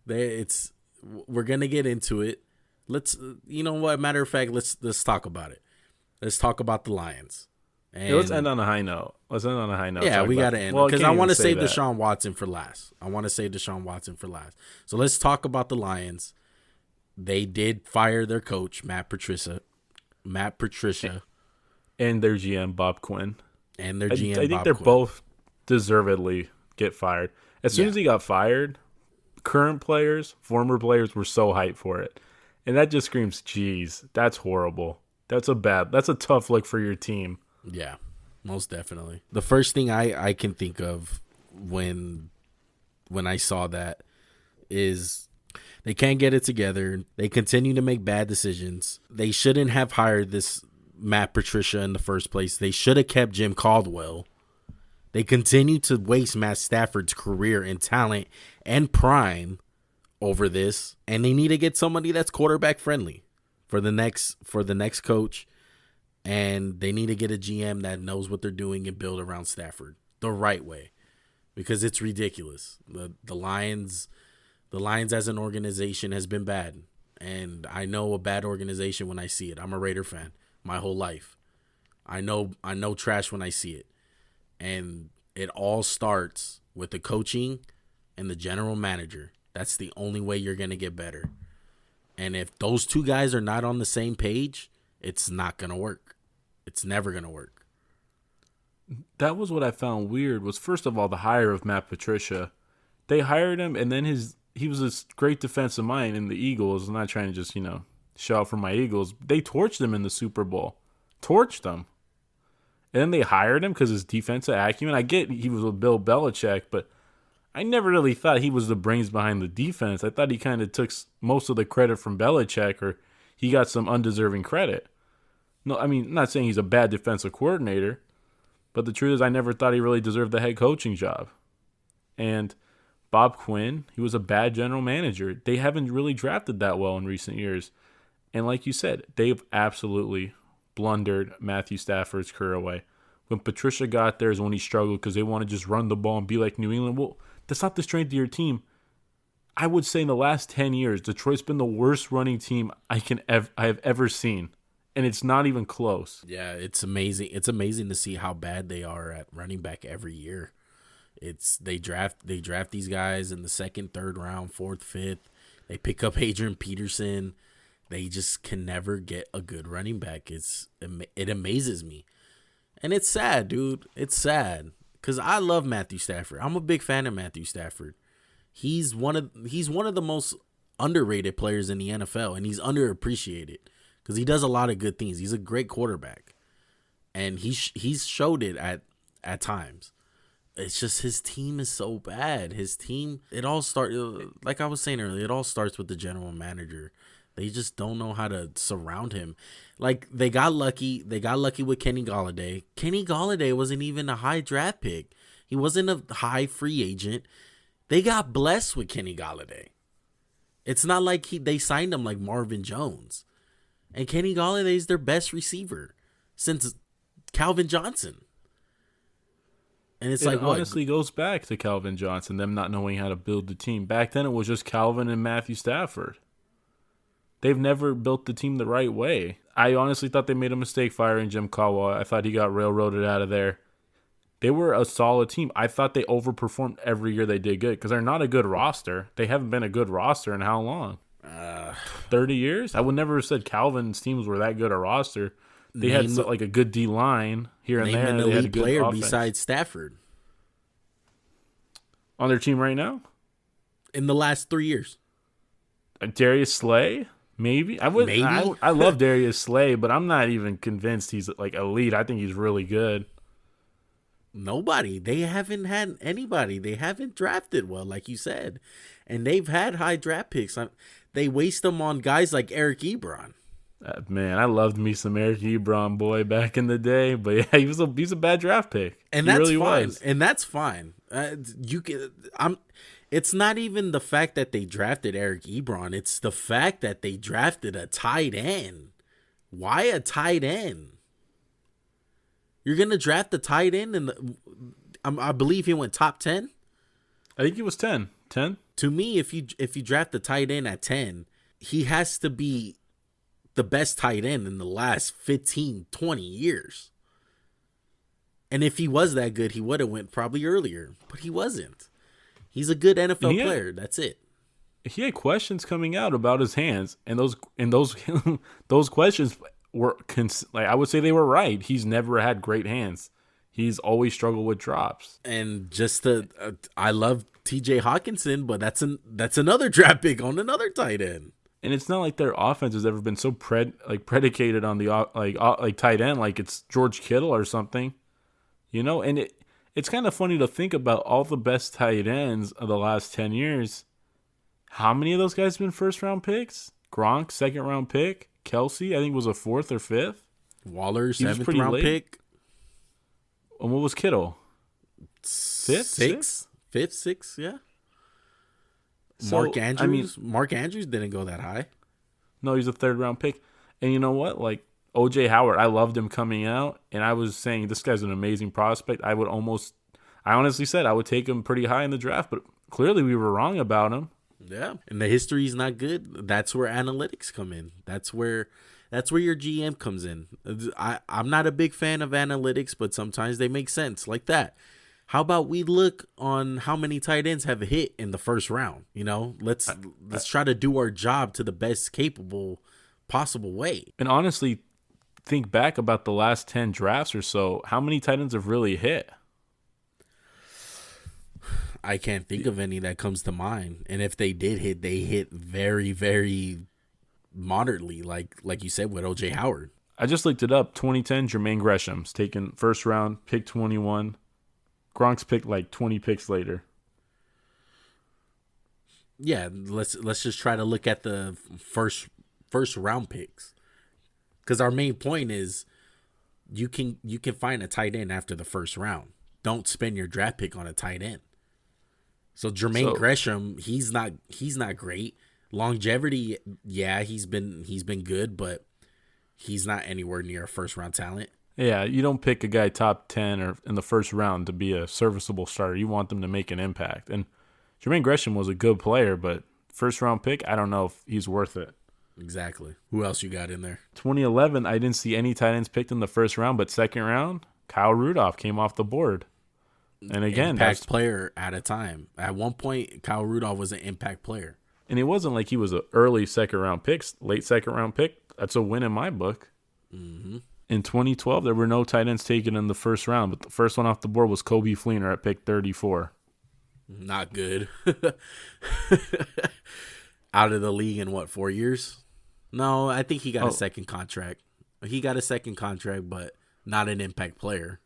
[SPEAKER 2] We're gonna get into it. You know what? Matter of fact, let's talk about it. Let's talk about the Lions. And
[SPEAKER 1] Yeah, let's end on a high note.
[SPEAKER 2] Yeah, we got to end because I want to save Deshaun Watson for last. So let's talk about the Lions. They did fire their coach, Matt Patricia.
[SPEAKER 1] And their GM, Bob Quinn.
[SPEAKER 2] And their GM,
[SPEAKER 1] I think they're both deservedly get fired. As soon as he got fired, current players, former players were so hyped for it. And that just screams, geez, that's horrible. That's a tough look for your team.
[SPEAKER 2] Yeah, most definitely. The first thing I can think of when I saw that is they can't get it together. They continue to make bad decisions. They shouldn't have hired this Matt Patricia in the first place. They should have kept Jim Caldwell. They continue to waste Matt Stafford's career and talent and prime over this, and they need to get somebody that's quarterback friendly for the next coach, and they need to get a GM that knows what they're doing and build around Stafford the right way, because it's ridiculous. The Lions as an organization has been bad, and I know a bad organization when I see it. I'm a Raider fan my whole life. I know trash when I see it, and it all starts with the coaching and the general manager. That's the only way you're going to get better. And if those two guys are not on the same page, it's not going to work. It's never going to work.
[SPEAKER 1] That was what I found weird was, first of all, the hire of Matt Patricia. They hired him, and then he was a great defensive mind in the Eagles. I'm not trying to just, shout out for my Eagles. They torched him in the Super Bowl. Torched him. And then they hired him because his defensive acumen. I get he was with Bill Belichick, but I never really thought he was the brains behind the defense. I thought he kind of took most of the credit from Belichick, or he got some undeserving credit. No, I mean, I'm not saying he's a bad defensive coordinator, but the truth is I never thought he really deserved the head coaching job. And Bob Quinn, he was a bad general manager. They haven't really drafted that well in recent years. And like you said, they've absolutely blundered Matthew Stafford's career away. When Patricia got there is when he struggled because they want to just run the ball and be like New England. Well, that's not the strength of your team. I would say in the last 10 years, Detroit's been the worst running team I have ever seen. And it's not even close.
[SPEAKER 2] Yeah, it's amazing. It's amazing to see how bad they are at running back every year. They draft these guys in the second, third round, fourth, fifth. They pick up Adrian Peterson. They just can never get a good running back. It amazes me. And it's sad, dude. It's sad. Because I love Matthew Stafford. I'm a big fan of Matthew Stafford. He's one of the most underrated players in the NFL, and he's underappreciated because he does a lot of good things. He's a great quarterback. and he's showed it at times. It's just his team is so bad. His team, it all starts, like I was saying earlier, it all starts with the general manager. They just don't know how to surround him. Like, they got lucky. They got lucky with Kenny Golladay. Kenny Golladay wasn't even a high draft pick. He wasn't a high free agent. They got blessed with Kenny Golladay. It's not like they signed him like Marvin Jones. And Kenny Golladay is their best receiver since Calvin Johnson. And it's
[SPEAKER 1] it honestly goes back to Calvin Johnson, them not knowing how to build the team. Back then, it was just Calvin and Matthew Stafford. They've never built the team the right way. I honestly thought they made a mistake firing Jim Caldwell. I thought he got railroaded out of there. They were a solid team. I thought they overperformed every year they did good because they're not a good roster. They haven't been a good roster in how long? 30 years? I would never have said Calvin's teams were that good a roster. They had like a good D line here and there.
[SPEAKER 2] Name an elite player besides Stafford
[SPEAKER 1] on their team right now.
[SPEAKER 2] In the last 3 years,
[SPEAKER 1] Darius Slay, maybe. I love Darius Slay, but I'm not even convinced he's like elite. I think he's really good.
[SPEAKER 2] Nobody. They haven't had anybody. They haven't drafted well, like you said, and they've had high draft picks. They waste them on guys like Eric Ebron.
[SPEAKER 1] Man, I loved me some Eric Ebron, boy, back in the day. But yeah, he's a bad draft pick,
[SPEAKER 2] and that's really fine. And that's fine. It's not even the fact that they drafted Eric Ebron. It's the fact that they drafted a tight end. Why a tight end? You're gonna draft the tight end, and I believe he went top 10.
[SPEAKER 1] I think he was 10. 10.
[SPEAKER 2] To me, if you draft the tight end at 10, he has to be the best tight end in the last 15, 20 years. And if he was that good, he would have went probably earlier. But he wasn't. He's a good NFL player. That's it.
[SPEAKER 1] He had questions coming out about his hands, and those questions were like, I would say they were right. He's never had great hands. He's always struggled with drops.
[SPEAKER 2] And just I love T.J. Hawkinson, but that's another draft pick on another tight end.
[SPEAKER 1] And it's not like their offense has ever been so predicated on the like tight end, like it's George Kittle or something, you know. And it's kind of funny to think about all the best tight ends of the last 10 years. How many of those guys have been first round picks? Gronk, second round pick. Kelsey, I think was a 4th or 5th.
[SPEAKER 2] Waller, 7th round pick.
[SPEAKER 1] And what was Kittle? 5th,
[SPEAKER 2] 6th, yeah.
[SPEAKER 1] So,
[SPEAKER 2] Mark Andrews didn't go that high.
[SPEAKER 1] No, he's a 3rd round pick. And you know what? Like O.J. Howard, I loved him coming out, and I was saying this guy's an amazing prospect. I honestly said I would take him pretty high in the draft, but clearly we were wrong about him.
[SPEAKER 2] Yeah, and the history's not good. That's where analytics come in. That's where your GM comes in. I'm not a big fan of analytics, but sometimes they make sense like that. How about we look on how many tight ends have hit in the first round? You know, let's try to do our job to the best capable possible way.
[SPEAKER 1] And honestly, think back about the last 10 drafts or so. How many tight ends have really hit?
[SPEAKER 2] I can't think of any that comes to mind. And if they did hit, they hit very, very moderately, like you said with O.J. Howard.
[SPEAKER 1] I just looked it up. 2010, Jermaine Gresham's taken first round, pick 21. Gronk's picked like 20 picks later.
[SPEAKER 2] Yeah, let's just try to look at the first round picks, because our main point is you can find a tight end after the first round. Don't spend your draft pick on a tight end. So Jermaine Gresham, he's not great. Longevity, yeah, he's been good, but he's not anywhere near a first round talent.
[SPEAKER 1] Yeah, you don't pick a guy top 10 or in the first round to be a serviceable starter. You want them to make an impact. And Jermaine Gresham was a good player, but first round pick, I don't know if he's worth it.
[SPEAKER 2] Exactly. Who else you got in there?
[SPEAKER 1] 2011, I didn't see any tight ends picked in the first round, but second round, Kyle Rudolph came off the board. And again,
[SPEAKER 2] impact player at a time. At one point, Kyle Rudolph was an impact player.
[SPEAKER 1] And it wasn't like he was an early second round pick, late second round pick. That's a win in my book.
[SPEAKER 2] Mm-hmm.
[SPEAKER 1] In 2012, there were no tight ends taken in the first round, but the first one off the board was Kobe Fleener at pick 34.
[SPEAKER 2] Not good. Out of the league in what, 4 years? No, I think he got a second contract. He got a second contract, but not an impact player.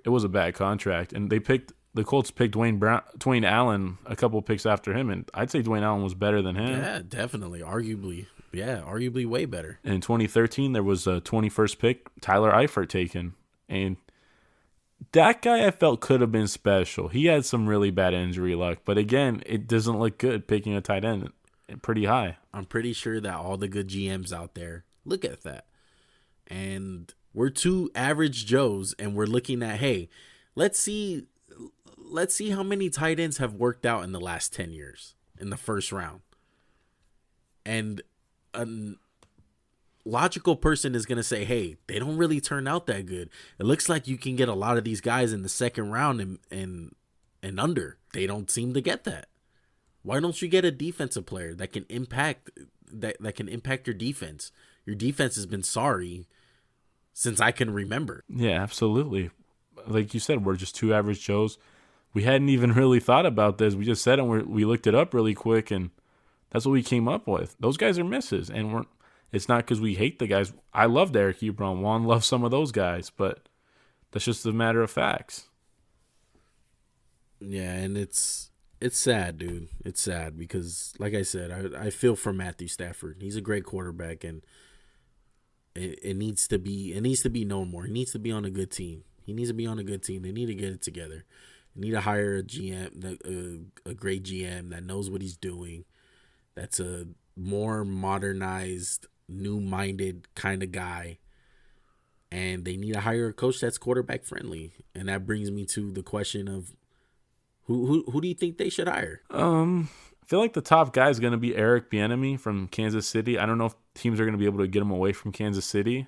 [SPEAKER 1] It was a bad contract, and the Colts picked Dwayne Allen a couple picks after him, and I'd say Dwayne Allen was better than him.
[SPEAKER 2] Yeah, definitely, arguably way better.
[SPEAKER 1] In 2013, there was a 21st pick, Tyler Eifert taken, and that guy I felt could have been special. He had some really bad injury luck, but again, it doesn't look good picking a tight end pretty high.
[SPEAKER 2] I'm pretty sure that all the good GMs out there look at that. And we're two average Joes, and we're looking at, hey, let's see how many tight ends have worked out in the last 10 years in the first round. And a logical person is going to say, hey, they don't really turn out that good. It looks like you can get a lot of these guys in the second round and under. They don't seem to get that. Why don't you get a defensive player that can impact your defense? Your defense has been sorry since I can remember.
[SPEAKER 1] Yeah, absolutely. Like you said, we're just two average Joes. We hadn't even really thought about this. We just said it, and we looked it up really quick, and that's what we came up with. Those guys are misses, and it's not because we hate the guys. I loved Eric Ebron. Juan loves some of those guys, but that's just a matter of facts.
[SPEAKER 2] Yeah, and it's sad, dude. It's sad because, like I said, I feel for Matthew Stafford. He's a great quarterback, and it needs to be known more. He needs to be on a good team. They need to get it together. They need to hire a GM, a great GM that knows what he's doing. That's a more modernized, new-minded kind of guy. And they need to hire a coach that's quarterback friendly. And that brings me to the question of who do you think they should hire?
[SPEAKER 1] I feel like the top guy is going to be Eric Bieniemy from Kansas City. I don't know if teams are going to be able to get him away from Kansas City.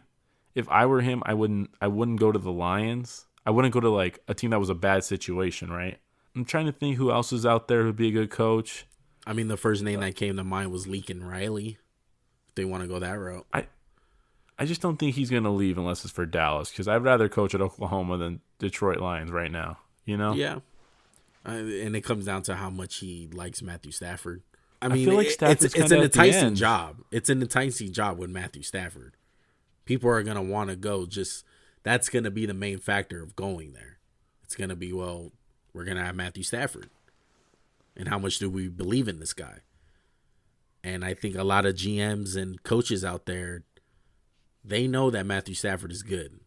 [SPEAKER 1] If I were him, I wouldn't go to the Lions. I wouldn't go to like a team that was a bad situation, right? I'm trying to think who else is out there who'd be a good coach.
[SPEAKER 2] I mean, the first name that came to mind was Lincoln Riley. If they want to go that route.
[SPEAKER 1] I just don't think he's going to leave unless it's for Dallas, because I'd rather coach at Oklahoma than Detroit Lions right now, you know?
[SPEAKER 2] Yeah. And it comes down to how much he likes Matthew Stafford. I
[SPEAKER 1] feel like Stafford's
[SPEAKER 2] it's an
[SPEAKER 1] kinda at the
[SPEAKER 2] enticing
[SPEAKER 1] end.
[SPEAKER 2] job. It's an enticing job with Matthew Stafford. People are going to want to go. That's going to be the main factor of going there. It's going to be, well, we're going to have Matthew Stafford. And how much do we believe in this guy? And I think a lot of GMs and coaches out there, they know that Matthew Stafford is good.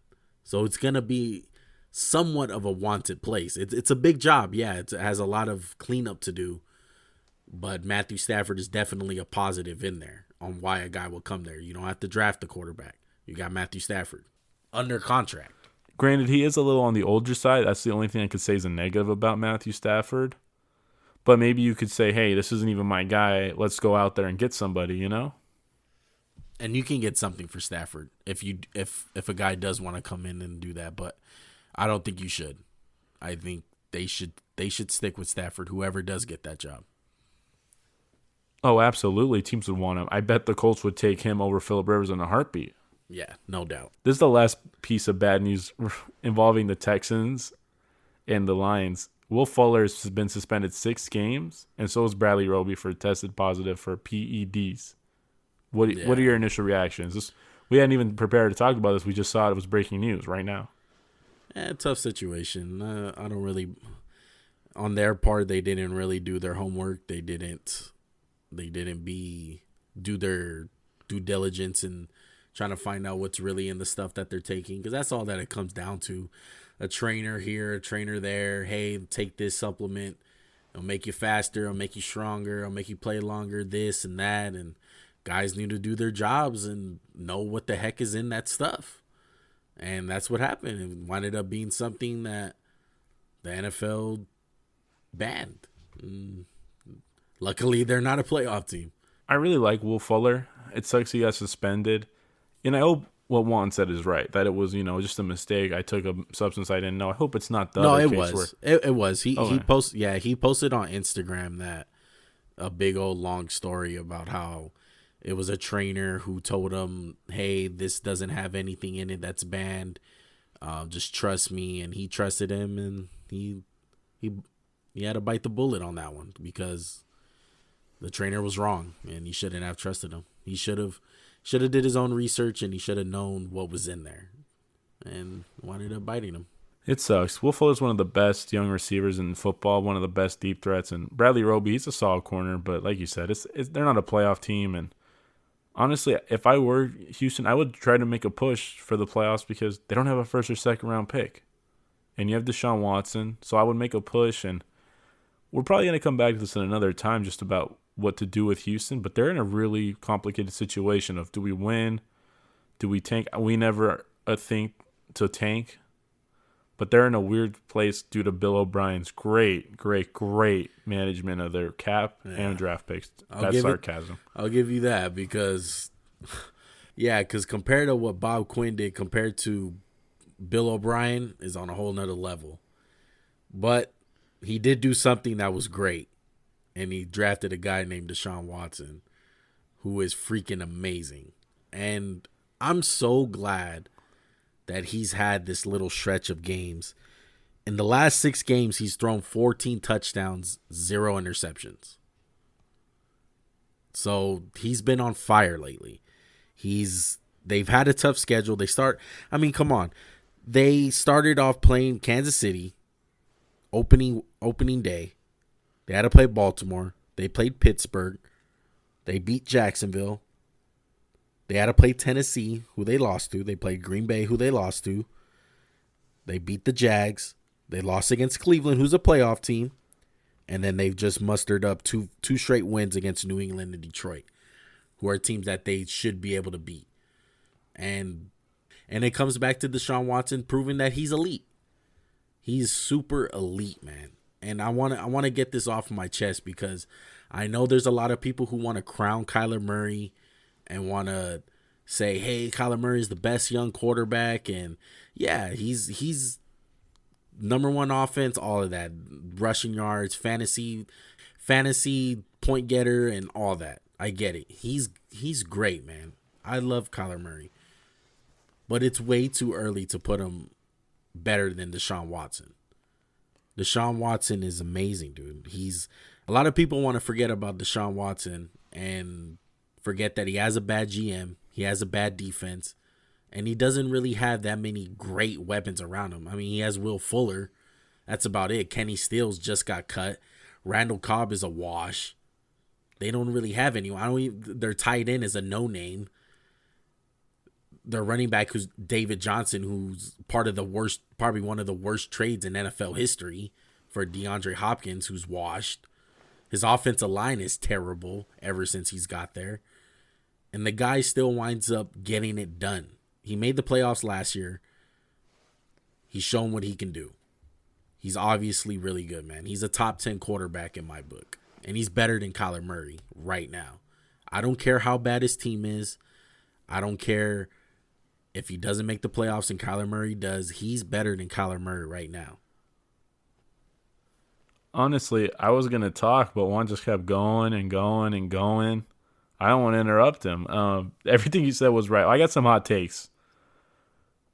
[SPEAKER 2] So it's going to be somewhat of a wanted place. It's a big job. Yeah, it has a lot of cleanup to do. But Matthew Stafford is definitely a positive in there on why a guy will come there. You don't have to draft the quarterback. You got Matthew Stafford under contract.
[SPEAKER 1] Granted, he is a little on the older side. That's the only thing I could say is a negative about Matthew Stafford. But maybe you could say, hey, this isn't even my guy. Let's go out there and get somebody, you know?
[SPEAKER 2] And you can get something for Stafford if a guy does want to come in and do that, but I don't think you should. I think they should stick with Stafford, whoever does get that job.
[SPEAKER 1] Oh, absolutely. Teams would want him. I bet the Colts would take him over Phillip Rivers in a heartbeat.
[SPEAKER 2] Yeah, no doubt.
[SPEAKER 1] This is the last piece of bad news involving the Texans and the Lions. Will Fuller has been suspended 6 games, and so is Bradley Roby for tested positive for PEDs. What are your initial reactions? We hadn't even prepared to talk about this. We just saw it was breaking news right now.
[SPEAKER 2] Tough situation. I don't really. On their part, they didn't really do their homework. They didn't do their due diligence and trying to find out what's really in the stuff that they're taking, because that's all that it comes down to. A trainer here, a trainer there. Hey, take this supplement. It'll make you faster. It'll make you stronger. It'll make you play longer. This and that. And guys need to do their jobs and know what the heck is in that stuff. And that's what happened. It wound up being something that the NFL banned. Luckily, they're not a playoff team.
[SPEAKER 1] I really like Will Fuller. It sucks he got suspended. And I hope what Juan said is right, that it was, just a mistake. I took a substance I didn't know. I hope it's not the other case.
[SPEAKER 2] It was. He posted on Instagram that a big old long story about how it was a trainer who told him, hey, this doesn't have anything in it that's banned. Just trust me. And he trusted him, and he had to bite the bullet on that one because the trainer was wrong and he shouldn't have trusted him. He should have did his own research, and he should have known what was in there. and wound up biting him.
[SPEAKER 1] It sucks. Will Fuller's one of the best young receivers in football, one of the best deep threats, and Bradley Roby, he's a solid corner, but like you said, they're not a playoff team. And honestly, if I were Houston, I would try to make a push for the playoffs because they don't have a first or second round pick, and you have Deshaun Watson, so I would make a push. And we're probably going to come back to this in another time, just about what to do with Houston, but they're in a really complicated situation of, do we win? Do we tank? We never think to tank. But they're in a weird place due to Bill O'Brien's great management of their cap and draft picks. That's sarcasm.
[SPEAKER 2] I'll give you that because compared to what Bob Quinn did compared to Bill O'Brien is on a whole nother level. But he did do something that was great, and he drafted a guy named Deshaun Watson, who is freaking amazing. And I'm so glad that he's had this little stretch of games. In the last 6 games, he's thrown 14 touchdowns, 0 interceptions. So he's been on fire lately. They've had a tough schedule. Come on. They started off playing Kansas City opening day. They had to play Baltimore. They played Pittsburgh. They beat Jacksonville. They had to play Tennessee, who they lost to. They played Green Bay, who they lost to. They beat the Jags. They lost against Cleveland, who's a playoff team. And then they've just mustered up two straight wins against New England and Detroit, who are teams that they should be able to beat. And it comes back to Deshaun Watson proving that he's elite. He's super elite, man. And I want to get this off my chest because I know there's a lot of people who want to crown Kyler Murray and want to say, hey, Kyler Murray is the best young quarterback. And yeah, he's number one offense, all of that. Rushing yards, fantasy point getter, and all that. I get it. He's great, man. I love Kyler Murray. But it's way too early to put him better than Deshaun Watson. Deshaun Watson is amazing, dude. A lot of people want to forget about Deshaun Watson and forget that he has a bad GM, he has a bad defense, and he doesn't really have that many great weapons around him. I mean, he has Will Fuller. That's about it. Kenny Stills just got cut. Randall Cobb is a wash. They don't really have anyone. Their tight end is a no-name. Their running back, who's David Johnson, who's probably one of the worst trades in NFL history for DeAndre Hopkins, who's washed. His offensive line is terrible ever since he's got there. And the guy still winds up getting it done. He made the playoffs last year. He's shown what he can do. He's obviously really good, man. He's a top 10 quarterback in my book. And he's better than Kyler Murray right now. I don't care how bad his team is. I don't care if he doesn't make the playoffs and Kyler Murray does. He's better than Kyler Murray right now.
[SPEAKER 1] Honestly, I was going to talk, but one just kept going and going and going. I don't want to interrupt him. Everything you said was right. I got some hot takes.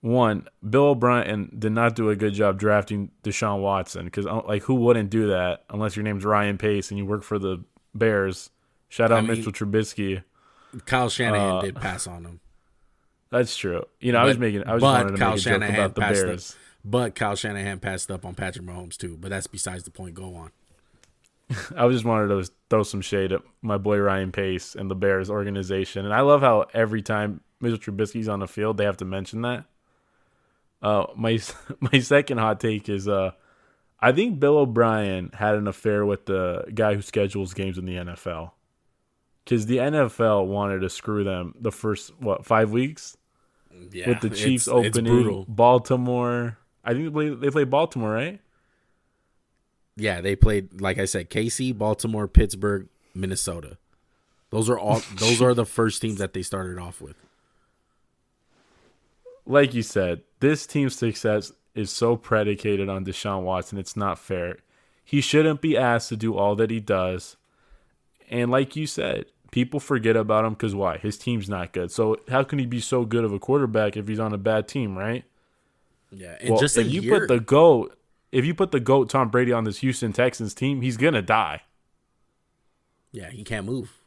[SPEAKER 1] One, Bill O'Brien did not do a good job drafting Deshaun Watson because, who wouldn't do that unless your name's Ryan Pace and you work for the Bears? Shout out Mitchell Trubisky.
[SPEAKER 2] Kyle Shanahan did pass on him.
[SPEAKER 1] That's true. I was wanted to make a joke about the Bears.
[SPEAKER 2] But Kyle Shanahan passed up on Patrick Mahomes too. But that's besides the point. Go on.
[SPEAKER 1] I just wanted to throw some shade at my boy Ryan Pace and the Bears organization. And I love how every time Mitchell Trubisky's on the field, they have to mention that. My second hot take is I think Bill O'Brien had an affair with the guy who schedules games in the NFL. Because the NFL wanted to screw them the first, 5 weeks?
[SPEAKER 2] Yeah,
[SPEAKER 1] with the Chiefs opening Baltimore. I think they played Baltimore, right?
[SPEAKER 2] Yeah, they played, like I said, KC, Baltimore, Pittsburgh, Minnesota. Those are the first teams that they started off with.
[SPEAKER 1] Like you said, this team's success is so predicated on Deshaun Watson. It's not fair. He shouldn't be asked to do all that he does. And like you said, people forget about him because why? His team's not good. So how can he be so good of a quarterback if he's on a bad team, right?
[SPEAKER 2] Yeah, and just if
[SPEAKER 1] you put the GOAT Tom Brady on this Houston Texans team, he's gonna die.
[SPEAKER 2] Yeah, he can't move.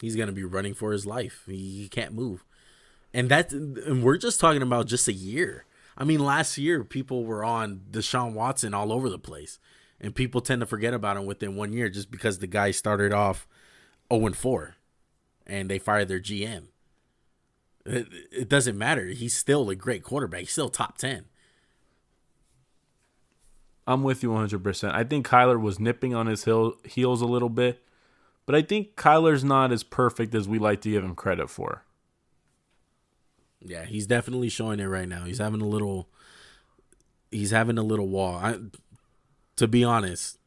[SPEAKER 2] He's gonna be running for his life. He can't move. And we're just talking about just a year. I mean, last year people were on Deshaun Watson all over the place, and people tend to forget about him within 1 year just because the guy started off 0-4, and they fired their GM. It doesn't matter. He's still a great quarterback. He's still top 10.
[SPEAKER 1] I'm with you 100%. I think Kyler was nipping on his heels a little bit, but I think Kyler's not as perfect as we like to give him credit for.
[SPEAKER 2] Yeah, he's definitely showing it right now. He's having a little wall. To be honest,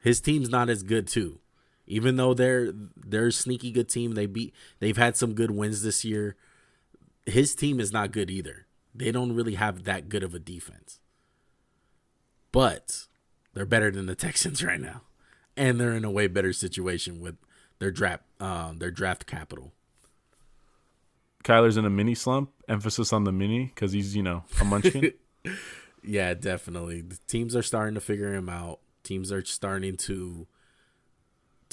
[SPEAKER 2] his team's not as good too. Even though they're a sneaky good team, they've had some good wins this year. His team is not good either. They don't really have that good of a defense. But they're better than the Texans right now. And they're in a way better situation with their draft capital.
[SPEAKER 1] Kyler's in a mini slump, emphasis on the mini, because he's, a munchkin.
[SPEAKER 2] Yeah, definitely. The teams are starting to figure him out. Teams are starting to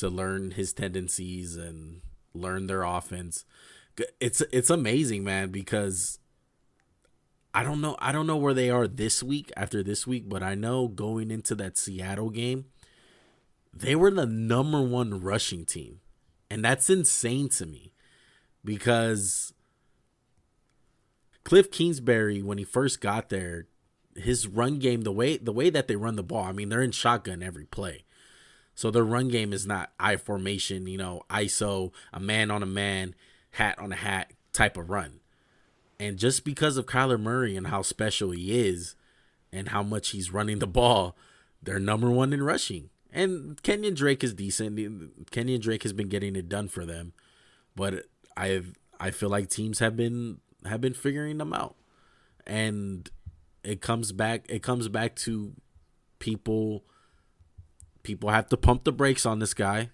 [SPEAKER 2] learn his tendencies and learn their offense. It's amazing, man, because I don't know where they are this week after this week, but I know going into that Seattle game, they were the number 1 rushing team. And that's insane to me because Cliff Kingsbury, when he first got there, his run game, the way that they run the ball, I mean, they're in shotgun every play. So their run game is not I formation, ISO, a man on a man, hat on a hat type of run. And just because of Kyler Murray and how special he is and how much he's running the ball, they're number 1 in rushing. And Kenyon Drake is decent. Kenyon Drake has been getting it done for them. But I feel like teams have been figuring them out. And it comes back to people have to pump the brakes on this guy.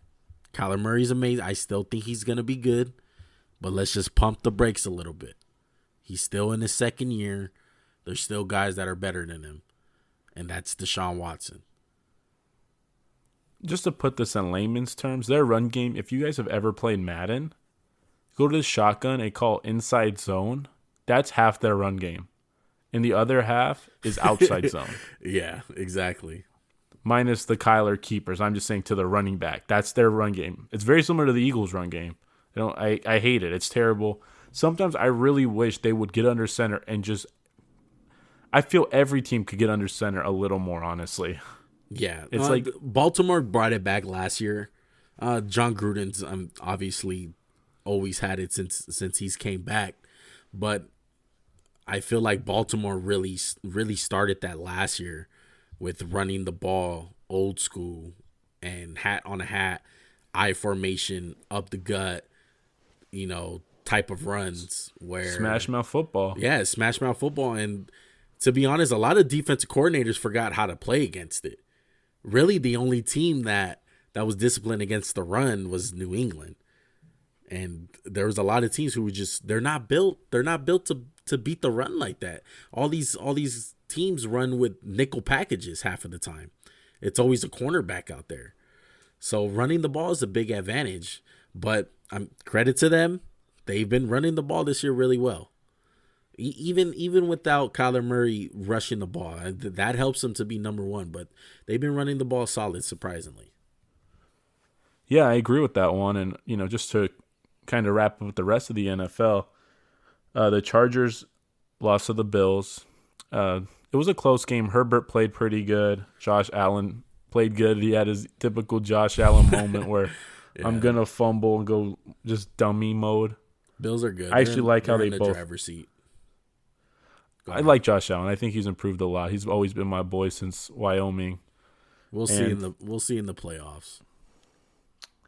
[SPEAKER 2] Kyler Murray's amazing. I still think he's going to be good. But let's just pump the brakes a little bit. He's still in his second year. There's still guys that are better than him. And that's Deshaun Watson.
[SPEAKER 1] Just to put this in layman's terms, their run game, if you guys have ever played Madden, go to the shotgun and call inside zone. That's half their run game. And the other half is outside zone.
[SPEAKER 2] Yeah, exactly.
[SPEAKER 1] Minus the Kyler keepers. I'm just saying to the running back. That's their run game. It's very similar to the Eagles' run game. I hate it. It's terrible. Sometimes I really wish they would get under center and just – I feel every team could get under center a little more, honestly.
[SPEAKER 2] Yeah.
[SPEAKER 1] It's like
[SPEAKER 2] Baltimore brought it back last year. John Gruden's obviously always had it since he's came back. But I feel like Baltimore really started that last year with running the ball old school and hat on a hat, I formation, up the gut, type of runs where
[SPEAKER 1] smash mouth football.
[SPEAKER 2] Yeah, smash mouth football. And to be honest, a lot of defensive coordinators forgot how to play against it. Really, the only team that was disciplined against the run was New England. And there was a lot of teams who were just they're not built to beat the run like that. All these teams run with nickel packages half of the time. It's always a cornerback out there. So running the ball is a big advantage. But credit to them. They've been running the ball this year really well. Even without Kyler Murray rushing the ball, that helps them to be number 1. But they've been running the ball solid, surprisingly.
[SPEAKER 1] Yeah, I agree with that one. And, just to kind of wrap up with the rest of the NFL, the Chargers lost to the Bills. It was a close game. Herbert played pretty good. Josh Allen played good. He had his typical Josh Allen moment where yeah. I'm going to fumble and go just dummy mode.
[SPEAKER 2] Bills are good.
[SPEAKER 1] I actually like how they
[SPEAKER 2] in the
[SPEAKER 1] both.
[SPEAKER 2] Driver's seat.
[SPEAKER 1] I like Josh Allen. I think he's improved a lot. He's always been my boy since Wyoming.
[SPEAKER 2] We'll see in the playoffs.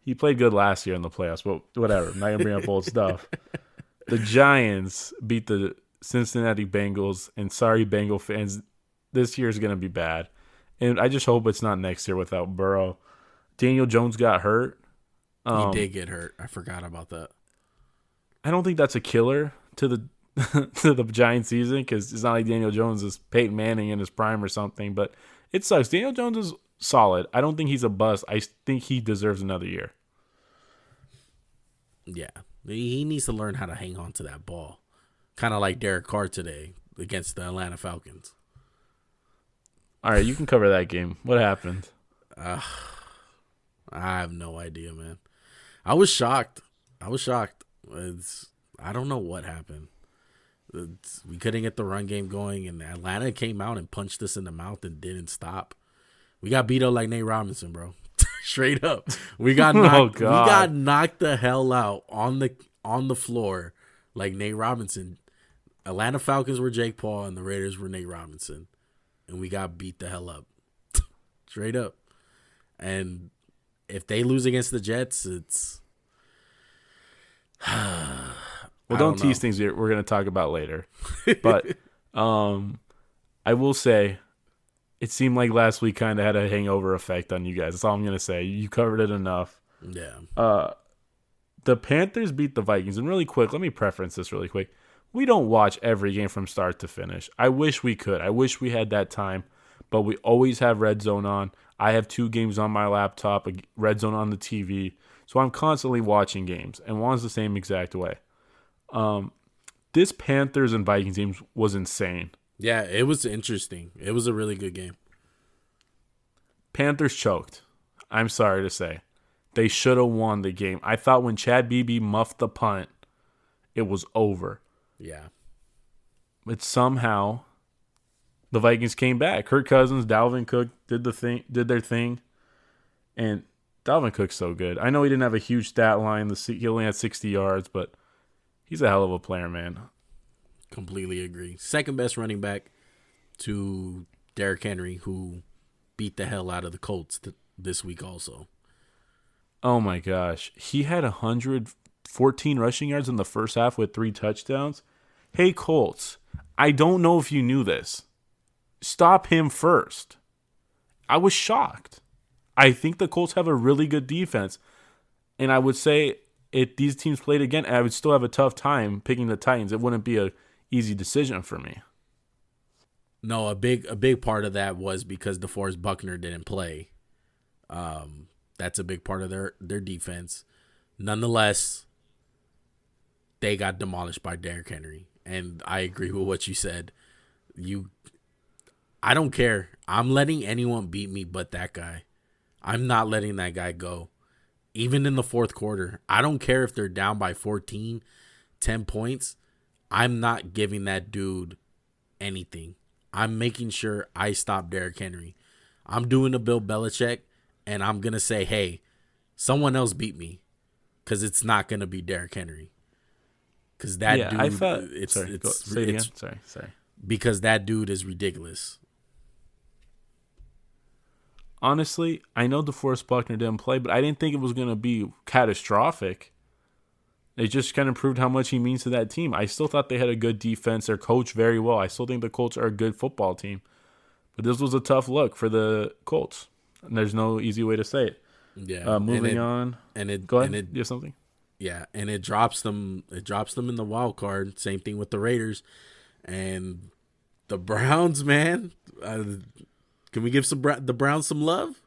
[SPEAKER 1] He played good last year in the playoffs, but whatever. I'm not gonna bring up old stuff. The Giants beat the Cincinnati Bengals, and sorry, Bengal fans, this year is gonna be bad. And I just hope it's not next year without Burrow. Daniel Jones got hurt.
[SPEAKER 2] He did get hurt. I forgot about that.
[SPEAKER 1] I don't think that's a killer to the to the Giants season because it's not like Daniel Jones is Peyton Manning in his prime or something, but it sucks. Daniel Jones is solid. I don't think he's a bust. I think he deserves another year.
[SPEAKER 2] Yeah. He needs to learn how to hang on to that ball. Kind of like Derek Carr today against the Atlanta Falcons.
[SPEAKER 1] All right, you can cover that game. What happened?
[SPEAKER 2] I have no idea, man. I was shocked. I don't know what happened. We couldn't get the run game going, and Atlanta came out and punched us in the mouth and didn't stop. We got beat up like Nate Robinson, bro. Straight up. We got knocked. We got knocked the hell out on the floor like Nate Robinson. Atlanta Falcons were Jake Paul and the Raiders were Nate Robinson, and we got beat the hell up. Straight up. And if they lose against the Jets, it's
[SPEAKER 1] well, don't tease things we're going to talk about later. But I will say it seemed like last week kind of had a hangover effect on you guys. That's all I'm going to say. You covered it enough.
[SPEAKER 2] Yeah.
[SPEAKER 1] The Panthers beat the Vikings. And really quick, let me preference this really quick. We don't watch every game from start to finish. I wish we could. I wish we had that time. But we always have Red Zone on. I have 2 games on my laptop, a Red Zone on the TV. So I'm constantly watching games. And one's the same exact way. This Panthers and Vikings game was insane.
[SPEAKER 2] Yeah, it was interesting. It was a really good game.
[SPEAKER 1] Panthers choked. I'm sorry to say. They should have won the game. I thought when Chad Beebe muffed the punt, it was over.
[SPEAKER 2] Yeah.
[SPEAKER 1] But somehow the Vikings came back. Kirk Cousins, Dalvin Cook did their thing. And Dalvin Cook's so good. I know he didn't have a huge stat line. He only had 60 yards, but he's a hell of a player, man.
[SPEAKER 2] Completely agree. Second best running back to Derrick Henry, who beat the hell out of the Colts this week also.
[SPEAKER 1] Oh, my gosh. He had 114 rushing yards in the first half with 3 touchdowns. Hey, Colts, I don't know if you knew this. Stop him first. I was shocked. I think the Colts have a really good defense. And I would say if these teams played again, I would still have a tough time picking the Titans. It wouldn't be an easy decision for me.
[SPEAKER 2] No, a big part of that was because DeForest Buckner didn't play. That's a big part of their defense. Nonetheless, they got demolished by Derrick Henry. And I agree with what you said. I don't care. I'm letting anyone beat me but that guy. I'm not letting that guy go. Even in the fourth quarter. I don't care if they're down by 14, 10 points. I'm not giving that dude anything. I'm making sure I stop Derrick Henry. I'm doing a Bill Belichick, and I'm going to say, hey, someone else beat me, because it's not going to be Derrick Henry. Because that dude,
[SPEAKER 1] I thought, say it again. Sorry.
[SPEAKER 2] Because that dude is ridiculous.
[SPEAKER 1] Honestly, I know DeForest Buckner didn't play, but I didn't think it was going to be catastrophic. It just kind of proved how much he means to that team. I still thought they had a good defense. They're coached very well. I still think the Colts are a good football team. But this was a tough look for the Colts. And there's no easy way to say it.
[SPEAKER 2] Yeah.
[SPEAKER 1] Moving on. Go ahead. You have something?
[SPEAKER 2] Yeah, and it drops them in the wild card. Same thing with the Raiders. And the Browns, man. Can we give the Browns some love?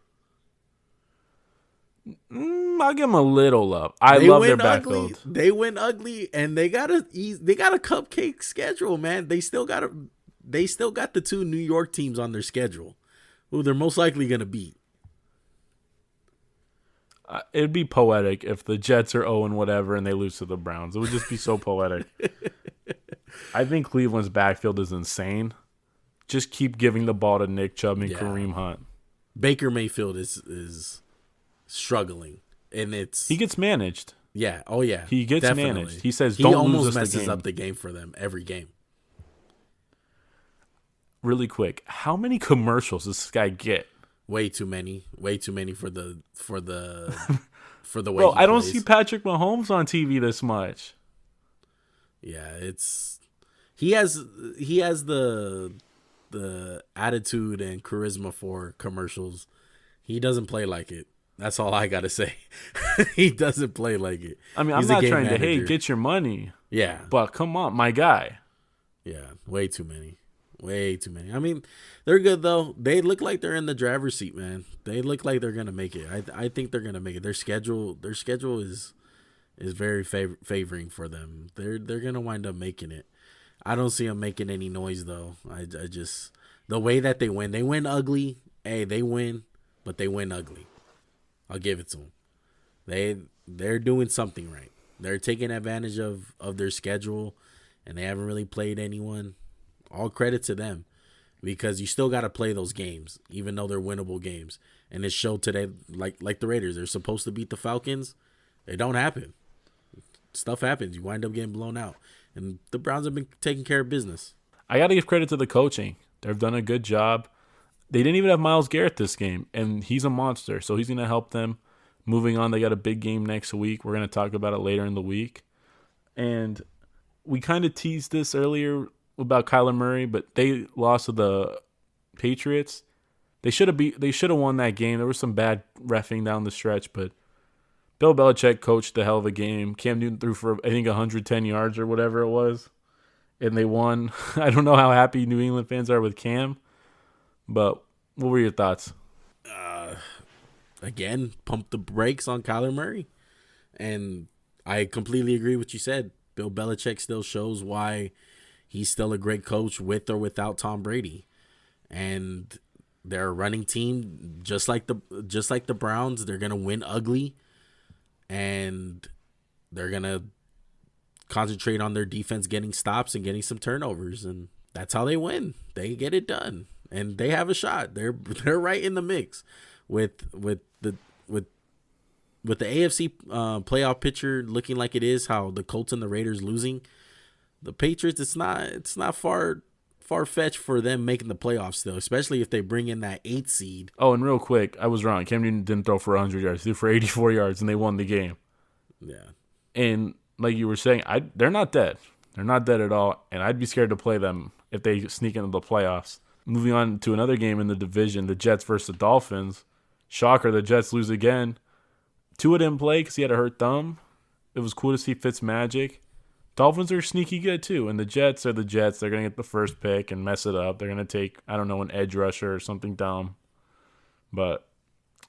[SPEAKER 1] I'll give them a little love. I love their backfield.
[SPEAKER 2] They went ugly, and they got a cupcake schedule, man. They still got the 2 New York teams on their schedule, who they're most likely gonna beat.
[SPEAKER 1] It'd be poetic if the Jets are 0 and whatever, and they lose to the Browns. It would just be so poetic. I think Cleveland's backfield is insane. Just keep giving the ball to Nick Chubb and Kareem Hunt.
[SPEAKER 2] Baker Mayfield is struggling, and he
[SPEAKER 1] gets managed.
[SPEAKER 2] Yeah. Oh yeah.
[SPEAKER 1] He gets
[SPEAKER 2] definitely
[SPEAKER 1] managed. He says,
[SPEAKER 2] he
[SPEAKER 1] "Don't
[SPEAKER 2] almost
[SPEAKER 1] lose us
[SPEAKER 2] messes
[SPEAKER 1] the game."
[SPEAKER 2] up the game for them every game.
[SPEAKER 1] Really quick, how many commercials does this guy get?
[SPEAKER 2] Way too many. Way too many for the way.
[SPEAKER 1] Bro, I don't see Patrick Mahomes on TV this much.
[SPEAKER 2] Yeah, he has the attitude and charisma for commercials. He doesn't play like it. That's all I gotta say. He doesn't play like it.
[SPEAKER 1] I mean, I'm not trying to get your money.
[SPEAKER 2] Yeah,
[SPEAKER 1] but come on, my guy.
[SPEAKER 2] Yeah, way too many. I mean, they're good though. They look like they're in the driver's seat, man. They look like they're gonna make it. I think they're gonna make it. Their schedule is very favoring for them. They're gonna wind up making it. I don't see them making any noise though. I just the way that they win ugly. Hey, they win, but they win ugly. I'll give it to them. They're doing something right. They're taking advantage of their schedule, and they haven't really played anyone. All credit to them, because you still got to play those games, even though they're winnable games. And it showed today, like the Raiders, they're supposed to beat the Falcons. It don't happen. Stuff happens. You wind up getting blown out. And the Browns have been taking care of business.
[SPEAKER 1] I got to give credit to the coaching. They've done a good job. They didn't even have Myles Garrett this game, and he's a monster, so he's going to help them. Moving on, they got a big game next week. We're going to talk about it later in the week. And we kind of teased this earlier about Kyler Murray, but they lost to the Patriots. They should have won that game. There was some bad reffing down the stretch, but Bill Belichick coached the hell of a game. Cam Newton threw for, I think, 110 yards or whatever it was, and they won. I don't know how happy New England fans are with Cam, but what were your thoughts?
[SPEAKER 2] Again, pump the brakes on Kyler Murray. And I completely agree with what you said. Bill Belichick still shows why he's still a great coach with or without Tom Brady. And they're a running team just like the Browns. They're going to win ugly, and they're going to concentrate on their defense getting stops and getting some turnovers, and that's how they win. They get it done, and they have a shot. They're right in the mix with the AFC playoff picture looking like it is, how the Colts and the Raiders losing. The Patriots, it's not far-fetched for them making the playoffs still, especially if they bring in that 8th seed.
[SPEAKER 1] Oh, and real quick, I was wrong. Cam Newton didn't throw for 100 yards. He threw for 84 yards, and they won the game.
[SPEAKER 2] Yeah.
[SPEAKER 1] And like you were saying, they're not dead. They're not dead at all, and I'd be scared to play them if they sneak into the playoffs. Moving on to another game in the division, the Jets versus the Dolphins. Shocker, the Jets lose again. Tua didn't play because he had a hurt thumb. It was cool to see Fitzmagic. Dolphins are sneaky good too, and the Jets are the Jets. They're going to get the first pick and mess it up. They're going to take, I don't know, an edge rusher or something dumb. But,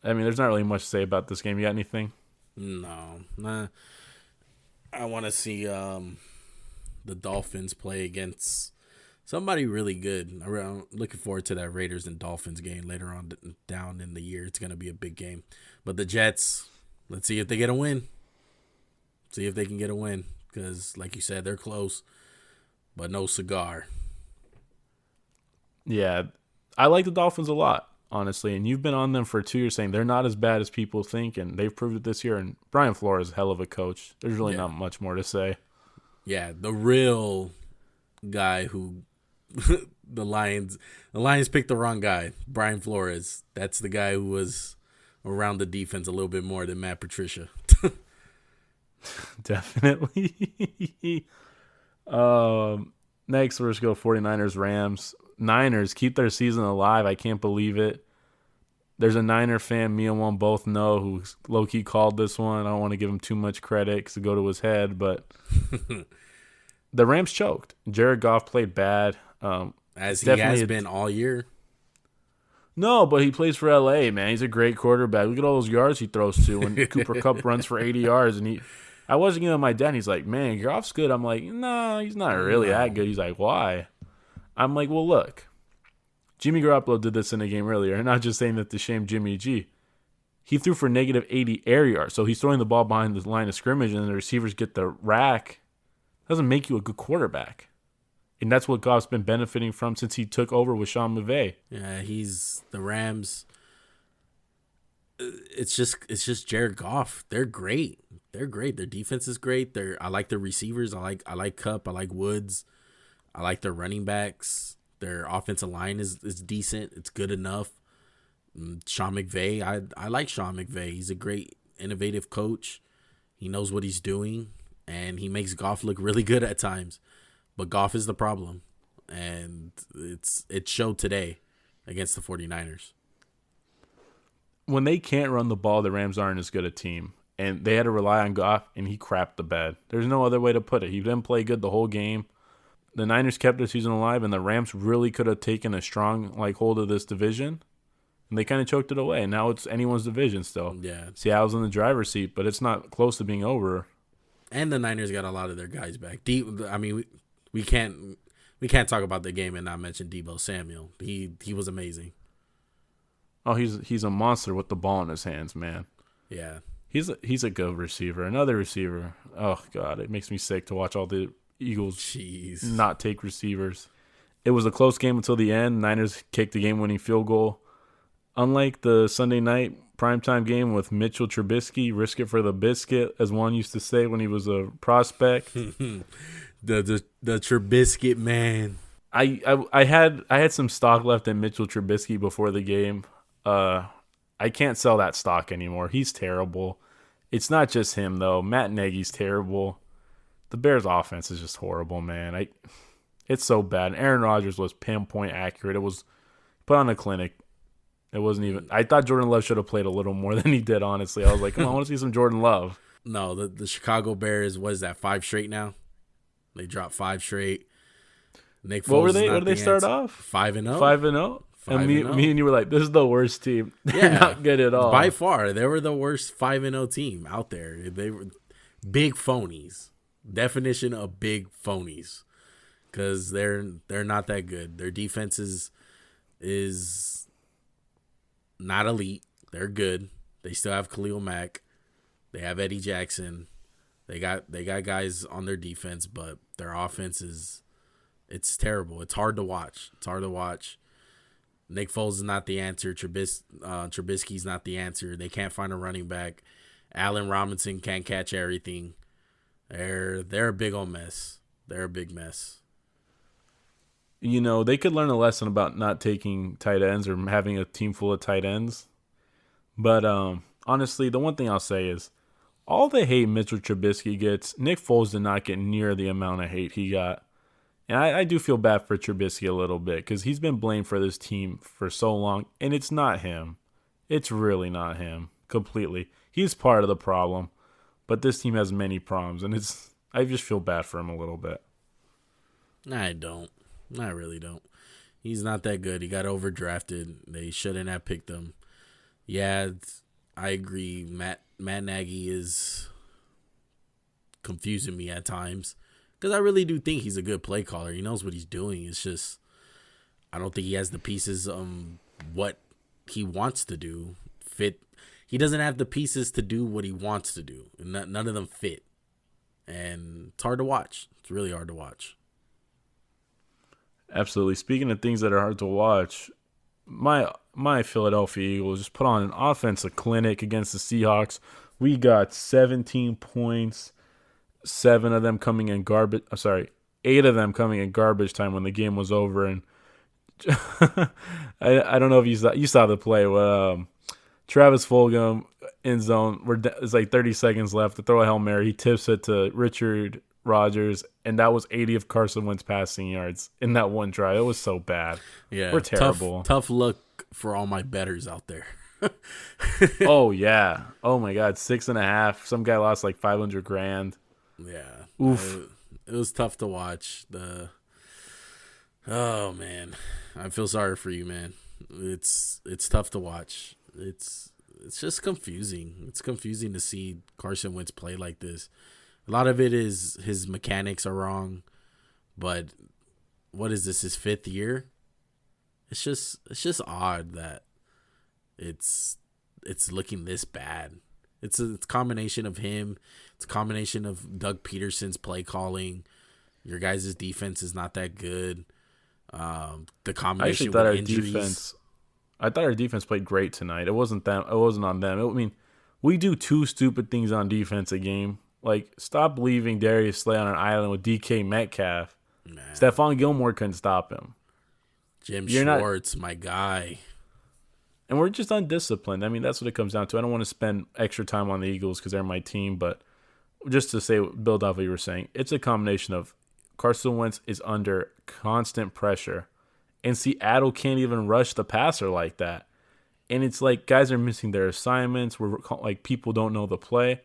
[SPEAKER 1] I mean, there's not really much to say about this game. You got anything?
[SPEAKER 2] No. Nah. I want to see the Dolphins play against somebody really good. I'm looking forward to that Raiders and Dolphins game later on down in the year. It's going to be a big game. But the Jets, let's see if they get a win. See if they can get a win. Because, like you said, they're close, but no cigar.
[SPEAKER 1] Yeah, I like the Dolphins a lot, honestly. And you've been on them for 2 years saying they're not as bad as people think, and they've proved it this year. And Brian Flores is a hell of a coach. There's really not much more to say.
[SPEAKER 2] Yeah, the real guy who the Lions picked the wrong guy, Brian Flores. That's the guy who was around the defense a little bit more than Matt Patricia.
[SPEAKER 1] Definitely. Next, we're just go 49ers, Rams. Niners keep their season alive. I can't believe it. There's a Niner fan, me and one both know, who low-key called this one. I don't want to give him too much credit because it go to his head, but the Rams choked. Jared Goff played bad.
[SPEAKER 2] As he has been all year.
[SPEAKER 1] No, but he plays for LA, man. He's a great quarterback. Look at all those yards he throws to. When Cooper Kupp runs for 80 yards, and I wasn't giving him my dad. He's like, man, Goff's good. I'm like, no, he's not really that good. He's like, why? I'm like, well, look. Jimmy Garoppolo did this in a game earlier. I'm not just saying that to shame Jimmy G. He threw for negative 80 air yards. So he's throwing the ball behind the line of scrimmage, and the receivers get the rack. Doesn't make you a good quarterback. And that's what Goff's been benefiting from since he took over with Sean McVay.
[SPEAKER 2] Yeah, he's the Rams. It's just Jared Goff. They're great. They're great. Their defense is great. I like their receivers. I like Kupp. I like Woods. I like their running backs. Their offensive line is decent. It's good enough. Sean McVay. I like Sean McVay. He's a great, innovative coach. He knows what he's doing, and he makes Goff look really good at times. But Goff is the problem, and it showed today against the 49ers.
[SPEAKER 1] When they can't run the ball, the Rams aren't as good a team. And they had to rely on Goff, and he crapped the bed. There's no other way to put it. He didn't play good the whole game. The Niners kept their season alive, and the Rams really could have taken a strong hold of this division. And they kind of choked it away. And now it's anyone's division still.
[SPEAKER 2] Yeah.
[SPEAKER 1] Seattle's in the driver's seat, but it's not close to being over.
[SPEAKER 2] And the Niners got a lot of their guys back. we can't talk about the game and not mention Deebo Samuel. He was amazing.
[SPEAKER 1] Oh, he's a monster with the ball in his hands, man.
[SPEAKER 2] Yeah.
[SPEAKER 1] He's a good receiver. Another receiver. Oh God, it makes me sick to watch all the Eagles not take receivers. It was a close game until the end. Niners kicked the game-winning field goal. Unlike the Sunday night primetime game with Mitchell Trubisky, risk it for the biscuit, as one used to say when he was a prospect.
[SPEAKER 2] the Trubisky man.
[SPEAKER 1] I had some stock left in Mitchell Trubisky before the game. I can't sell that stock anymore. He's terrible. It's not just him though. Matt Nagy's terrible. The Bears' offense is just horrible, man. It's so bad. Aaron Rodgers was pinpoint accurate. It was put on a clinic. It wasn't even. I thought Jordan Love should have played a little more than he did. Honestly, I was like, come on, I want to see some Jordan Love.
[SPEAKER 2] No, the Chicago Bears, what is that, 5 straight now? They dropped 5 straight. Nick Foles.
[SPEAKER 1] What did they start off?
[SPEAKER 2] 5-0.
[SPEAKER 1] 5-0. And me and you were like, this is the worst team. They're not good at all.
[SPEAKER 2] By far, they were the worst 5-0 team out there. They were big phonies. Definition of big phonies. Because they're not that good. Their defense is not elite. They're good. They still have Khalil Mack. They have Eddie Jackson. They got guys on their defense, but their offense it's terrible. It's hard to watch. Nick Foles is not the answer. Trubisky's not the answer. They can't find a running back. Allen Robinson can't catch everything. They're a big old mess. They're a big mess.
[SPEAKER 1] You know, they could learn a lesson about not taking tight ends or having a team full of tight ends. But honestly, the one thing I'll say is all the hate Mitchell Trubisky gets, Nick Foles did not get near the amount of hate he got. And I do feel bad for Trubisky a little bit because he's been blamed for this team for so long, and it's not him. It's really not him completely. He's part of the problem, but this team has many problems, and I just feel bad for him a little bit.
[SPEAKER 2] I don't. I really don't. He's not that good. He got overdrafted. They shouldn't have picked him. Yeah, I agree. Matt Nagy is confusing me at times because I really do think he's a good play caller. He knows what he's doing. It's just I don't think he has the pieces what he wants to do fit. He doesn't have the pieces to do what he wants to do. And none of them fit. And it's hard to watch. It's really hard to watch.
[SPEAKER 1] Absolutely. Speaking of things that are hard to watch, my Philadelphia Eagles just put on an offensive clinic against the Seahawks. We got 17 points, 8 of them coming in garbage time when the game was over. And I don't know if you saw the play where Travis Fulgham end zone. It's like 30 seconds left to throw a Hail Mary. He tips it to Richard Rodgers, and that was 80 of Carson Wentz passing yards in that one drive. It was so bad.
[SPEAKER 2] Yeah,
[SPEAKER 1] we're terrible.
[SPEAKER 2] Tough luck for all my bettors out there.
[SPEAKER 1] Oh yeah. Oh my God, 6.5. Some guy lost like $500,000.
[SPEAKER 2] Yeah.
[SPEAKER 1] Oof.
[SPEAKER 2] It was tough to watch. Oh man, I feel sorry for you, man. It's tough to watch. It's just confusing. It's confusing to see Carson Wentz play like this. A lot of it is his mechanics are wrong, but what is this, his 5th year? It's just odd that it's looking this bad. It's a combination of him. It's a combination of Doug Peterson's play calling. Your guys' defense is not that good. The combination with injuries.
[SPEAKER 1] I thought our defense played great tonight. It wasn't them. It wasn't on them. We do 2 stupid things on defense a game. Like, stop leaving Darius Slay on an island with DK Metcalf. Man. Stephon Gilmore couldn't stop him.
[SPEAKER 2] Jim Schwartz, my guy.
[SPEAKER 1] And we're just undisciplined. I mean, that's what it comes down to. I don't want to spend extra time on the Eagles because they're my team, but just to build off what you were saying, it's a combination of Carson Wentz is under constant pressure, and Seattle can't even rush the passer like that. And it's like guys are missing their assignments. Like people don't know the play.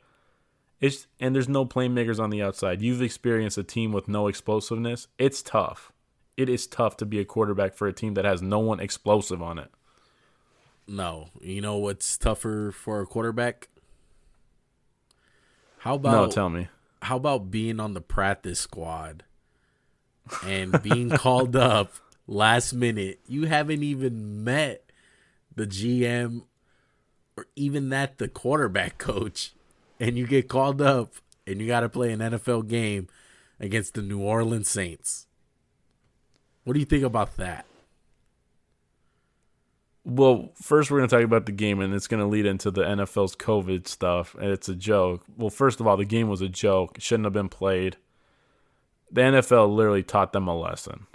[SPEAKER 1] And there's no playmakers on the outside. You've experienced a team with no explosiveness. It's tough. It is tough to be a quarterback for a team that has no one explosive on it.
[SPEAKER 2] No. You know what's tougher for a quarterback?
[SPEAKER 1] No, tell me.
[SPEAKER 2] How about being on the practice squad and being called up last minute. You haven't even met the GM or even the quarterback coach, and you get called up and you got to play an NFL game against the New Orleans Saints. What do you think about that?
[SPEAKER 1] Well, first we're going to talk about the game, and it's going to lead into the NFL's COVID stuff, and it's a joke. Well, first of all, the game was a joke. It shouldn't have been played. The NFL literally taught them a lesson.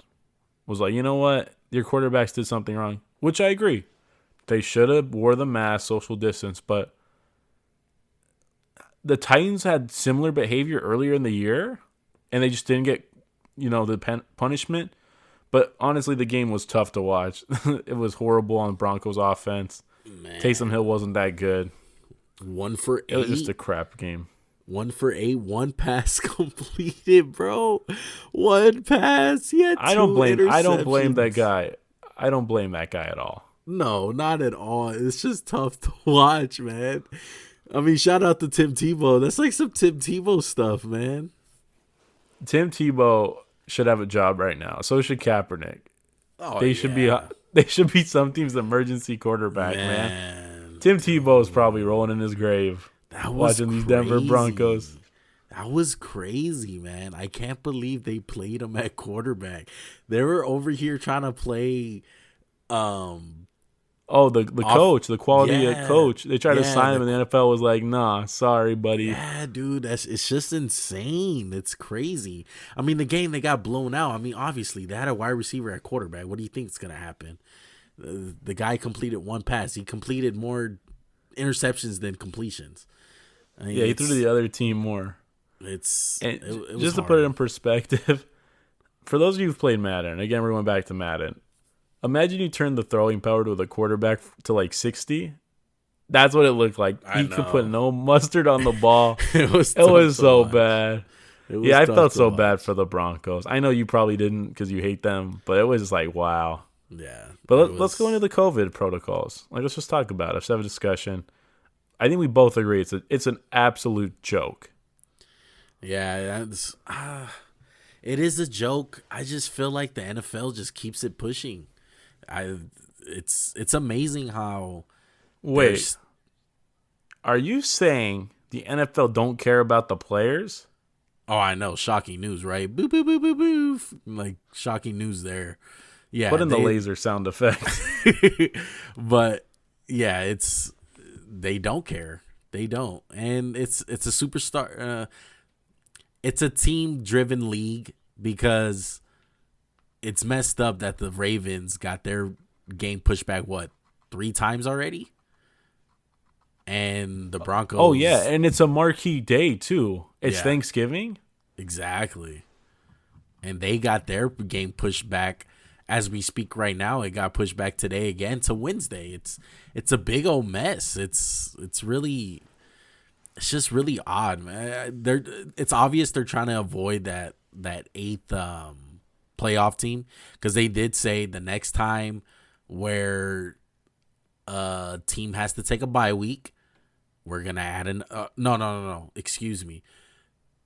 [SPEAKER 1] Was like, you know what? Your quarterbacks did something wrong, which I agree. They should have wore the mask, social distance, but the Titans had similar behavior earlier in the year, and they just didn't get, the punishment. But honestly, the game was tough to watch. It was horrible on Broncos offense.
[SPEAKER 2] Man.
[SPEAKER 1] Taysom Hill wasn't that good.
[SPEAKER 2] 1 for 8.
[SPEAKER 1] It was just a crap game.
[SPEAKER 2] 1 for 8, 1 pass completed, bro. 1 pass. He had 2
[SPEAKER 1] I don't blame that guy. I don't blame that guy at all.
[SPEAKER 2] No, not at all. It's just tough to watch, man. I mean, shout out to Tim Tebow. That's like some Tim Tebow stuff, man.
[SPEAKER 1] Tim Tebow should have a job right now. So should Kaepernick.
[SPEAKER 2] Oh,
[SPEAKER 1] they should be some team's emergency quarterback, man. Tim Tebow is probably rolling in his grave watching these Denver Broncos.
[SPEAKER 2] That was crazy, man. I can't believe they played him at quarterback. They were over here trying to play
[SPEAKER 1] the coach, the quality coach. They tried to sign him, and the NFL was like, nah, sorry, buddy.
[SPEAKER 2] Yeah, dude, it's just insane. It's crazy. I mean, the game, they got blown out. I mean, obviously, they had a wide receiver at quarterback. What do you think is going to happen? The guy completed 1 pass. He completed more interceptions than completions. I mean,
[SPEAKER 1] he threw to the other team more.
[SPEAKER 2] It was
[SPEAKER 1] just to put it in perspective, for those of you who've played Madden, again, we're going back to Madden. Imagine you turn the throwing power to the quarterback to like 60. That's what it looked like. He could put no mustard on the ball. It was so bad. I felt so bad for the Broncos. I know you probably didn't because you hate them, but it was just like, wow.
[SPEAKER 2] Yeah.
[SPEAKER 1] But let's go into the COVID protocols. Let's just talk about it. Let's have a discussion. I think we both agree it's an absolute joke.
[SPEAKER 2] Yeah, it is a joke. I just feel like the NFL just keeps it pushing. It's amazing how.
[SPEAKER 1] Wait, are you saying the NFL don't care about the players?
[SPEAKER 2] Oh, I know, shocking news, right? Boo boo boo boo boo, like shocking news there. Yeah,
[SPEAKER 1] put in the laser sound effect.
[SPEAKER 2] But yeah, they don't care. They don't, and it's a superstar. It's a team-driven league because it's messed up that the Ravens got their game pushed back, 3 times already? And the Broncos...
[SPEAKER 1] Oh, yeah, and it's a marquee day, too. It's Thanksgiving?
[SPEAKER 2] Exactly. And they got their game pushed back. As we speak right now, it got pushed back today again to Wednesday. It's a big old mess. It's really... It's just really odd, man. It's obvious they're trying to avoid that 8th playoff team, because they did say the next time where a team has to take a bye week, we're gonna add an no. Excuse me.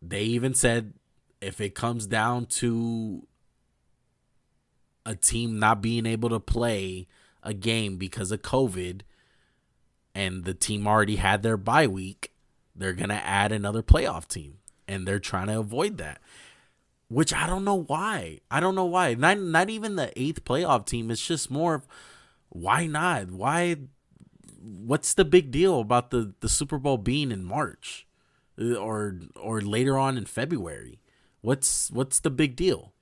[SPEAKER 2] They even said if it comes down to a team not being able to play a game because of COVID, and the team already had their bye week, they're going to add another playoff team, and they're trying to avoid that, which I don't know why. Not even the 8th playoff team. It's just more of, why not? What's the big deal about the Super Bowl being in March or later on in February? What's the big deal?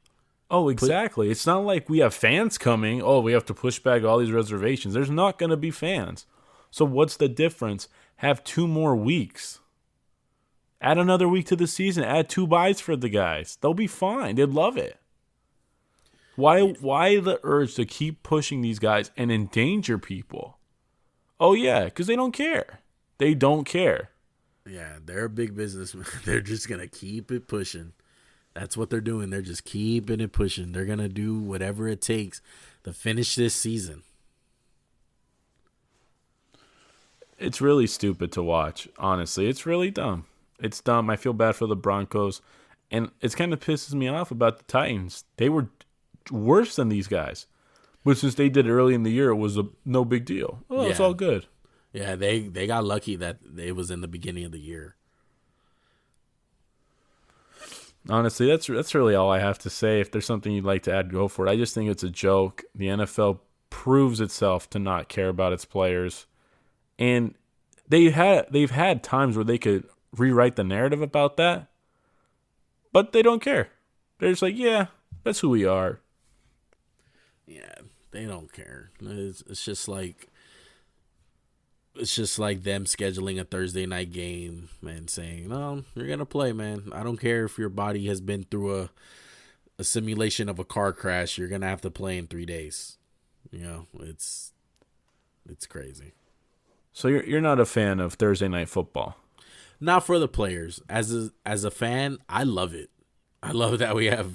[SPEAKER 1] Oh, exactly. It's not like we have fans coming. Oh, we have to push back all these reservations. There's not going to be fans. So what's the difference? Have 2 more weeks. Add another week to the season. Add 2 byes for the guys. They'll be fine. They'd love it. Why the urge to keep pushing these guys and endanger people? Oh, yeah, because they don't care. They don't care.
[SPEAKER 2] Yeah, they're a big businessman. They're just going to keep it pushing. That's what they're doing. They're just keeping it pushing. They're going to do whatever it takes to finish this season.
[SPEAKER 1] It's really stupid to watch, honestly. It's really dumb. It's dumb. I feel bad for the Broncos. And it's kind of pisses me off about the Titans. They were worse than these guys. But since they did it early in the year, it was no big deal. Oh, it's all good.
[SPEAKER 2] Yeah, they got lucky that it was in the beginning of the year.
[SPEAKER 1] Honestly, that's really all I have to say. If there's something you'd like to add, go for it. I just think it's a joke. The NFL proves itself to not care about its players. And they've had times where they could rewrite the narrative about that, but they don't care. They're just like, yeah, that's who we are.
[SPEAKER 2] Yeah, they don't care. It's just like them scheduling a Thursday night game and saying, "No, you're gonna play, man. I don't care if your body has been through a simulation of a car crash. You're gonna have to play in 3 days." You know, it's crazy.
[SPEAKER 1] So you're not a fan of Thursday night football?
[SPEAKER 2] Not for the players. As a fan, I love it. I love that we have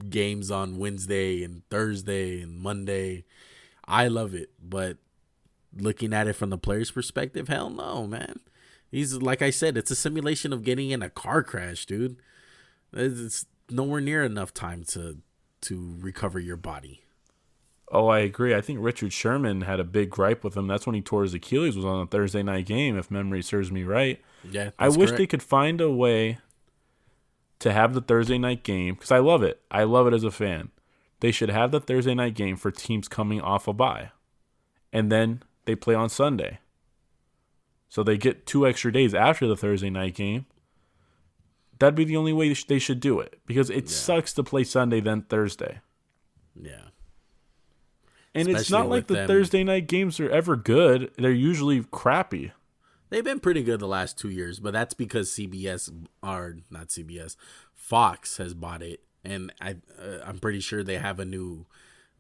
[SPEAKER 2] games on Wednesday and Thursday and Monday. I love it, but looking at it from the player's perspective, hell no, man. He's like I said, it's a simulation of getting in a car crash, dude. It's nowhere near enough time to recover your body.
[SPEAKER 1] Oh, I agree. I think Richard Sherman had a big gripe with him. That's when he tore his Achilles, was on a Thursday night game, if memory serves me right.
[SPEAKER 2] Yeah,
[SPEAKER 1] I wish
[SPEAKER 2] correct.
[SPEAKER 1] they could find a way to have the Thursday night game, because I love it. I love it as a fan. They should have the Thursday night game for teams coming off a bye. And then they play on Sunday. So they get 2 extra days after the Thursday night game. That'd be the only way they should do it, because it sucks to play Sunday then Thursday.
[SPEAKER 2] Yeah.
[SPEAKER 1] And
[SPEAKER 2] Especially
[SPEAKER 1] it's not like the
[SPEAKER 2] them.
[SPEAKER 1] Thursday night games are ever good. They're usually crappy.
[SPEAKER 2] They've been pretty good the last 2 years, but that's because Fox has bought it, and I'm pretty sure they have a new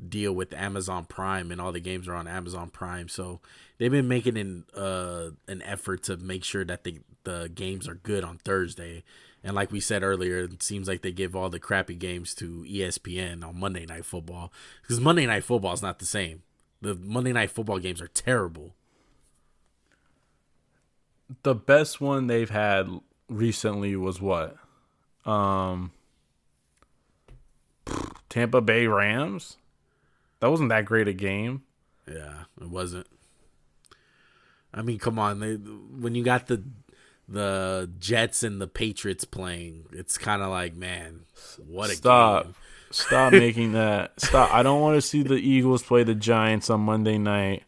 [SPEAKER 2] deal with Amazon Prime, and all the games are on Amazon Prime. So they've been making an effort to make sure that the games are good on Thursday. And like we said earlier, it seems like they give all the crappy games to ESPN on Monday Night Football, because Monday Night Football is not the same. The Monday Night Football games are terrible.
[SPEAKER 1] The best one they've had recently was what? Tampa Bay Rams? That wasn't that great a game.
[SPEAKER 2] Yeah, it wasn't. I mean, come on. When you got the Jets and the Patriots playing, it's kind of like, man, what a game.
[SPEAKER 1] Stop making that. Stop. I don't want to see the Eagles play the Giants on Monday night.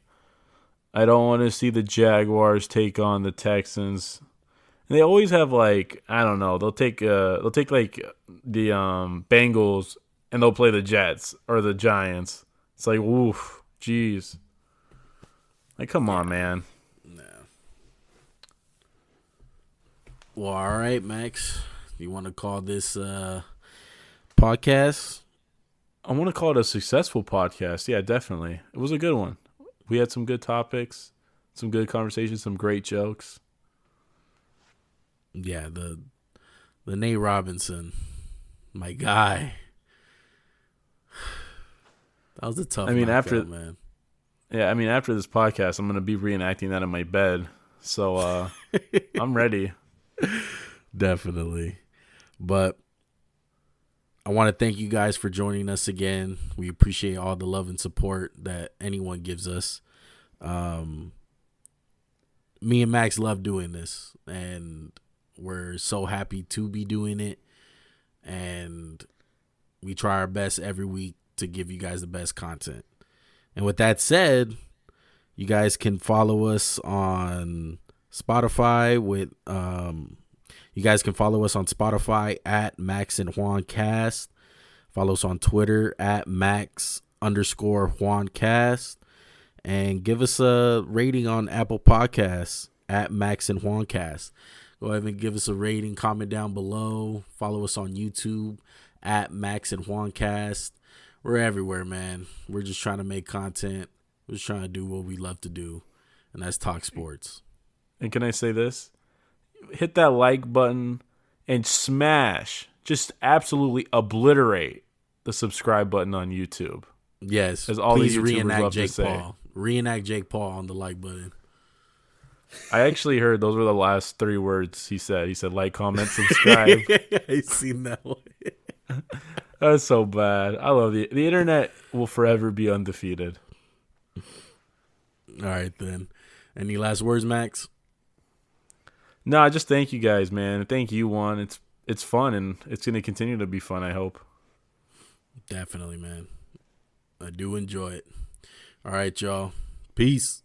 [SPEAKER 1] I don't want to see the Jaguars take on the Texans. And they always have, like, I don't know, they'll take like the Bengals and they'll play the Jets or the Giants. It's like, woof, jeez. Like, come on, man.
[SPEAKER 2] No. Well, all right, Max. You want to call this podcast?
[SPEAKER 1] I want to call it a successful podcast. Yeah, definitely. It was a good one. We had some good topics, some good conversations, some great jokes.
[SPEAKER 2] Yeah, the Nate Robinson, my guy. That was a tough. Man.
[SPEAKER 1] Yeah, I mean, after this podcast, I'm gonna be reenacting that in my bed. So I'm ready.
[SPEAKER 2] Definitely. But I want to thank you guys for joining us again. We appreciate all the love and support that anyone gives us. Me and Max love doing this, and we're so happy to be doing it. And we try our best every week to give you guys the best content. And with that said, you guys can follow us on Spotify at Max and Juan Cast. Follow us on Twitter at Max_Juan Cast. And give us a rating on Apple Podcasts at Max and Juan Cast. Go ahead and give us a rating, comment down below. Follow us on YouTube at Max and Juan Cast. We're everywhere, man. We're just trying to make content. We're just trying to do what we love to do, and that's talk sports.
[SPEAKER 1] And can I say this? Hit that like button and smash, just absolutely obliterate the subscribe button on YouTube.
[SPEAKER 2] Yes.
[SPEAKER 1] As all
[SPEAKER 2] please
[SPEAKER 1] the YouTubers
[SPEAKER 2] reenact
[SPEAKER 1] love
[SPEAKER 2] Jake
[SPEAKER 1] to say.
[SPEAKER 2] Paul. Reenact Jake Paul on the like button.
[SPEAKER 1] I actually heard those were the last 3 words he said. He said like, comment, subscribe.
[SPEAKER 2] I seen that one.
[SPEAKER 1] That's so bad. I love the internet will forever be undefeated.
[SPEAKER 2] All right, then. Any last words, Max?
[SPEAKER 1] No, I just thank you guys, man. Thank you, Juan. It's fun and it's gonna continue to be fun, I hope.
[SPEAKER 2] Definitely, man. I do enjoy it. All right, y'all. Peace.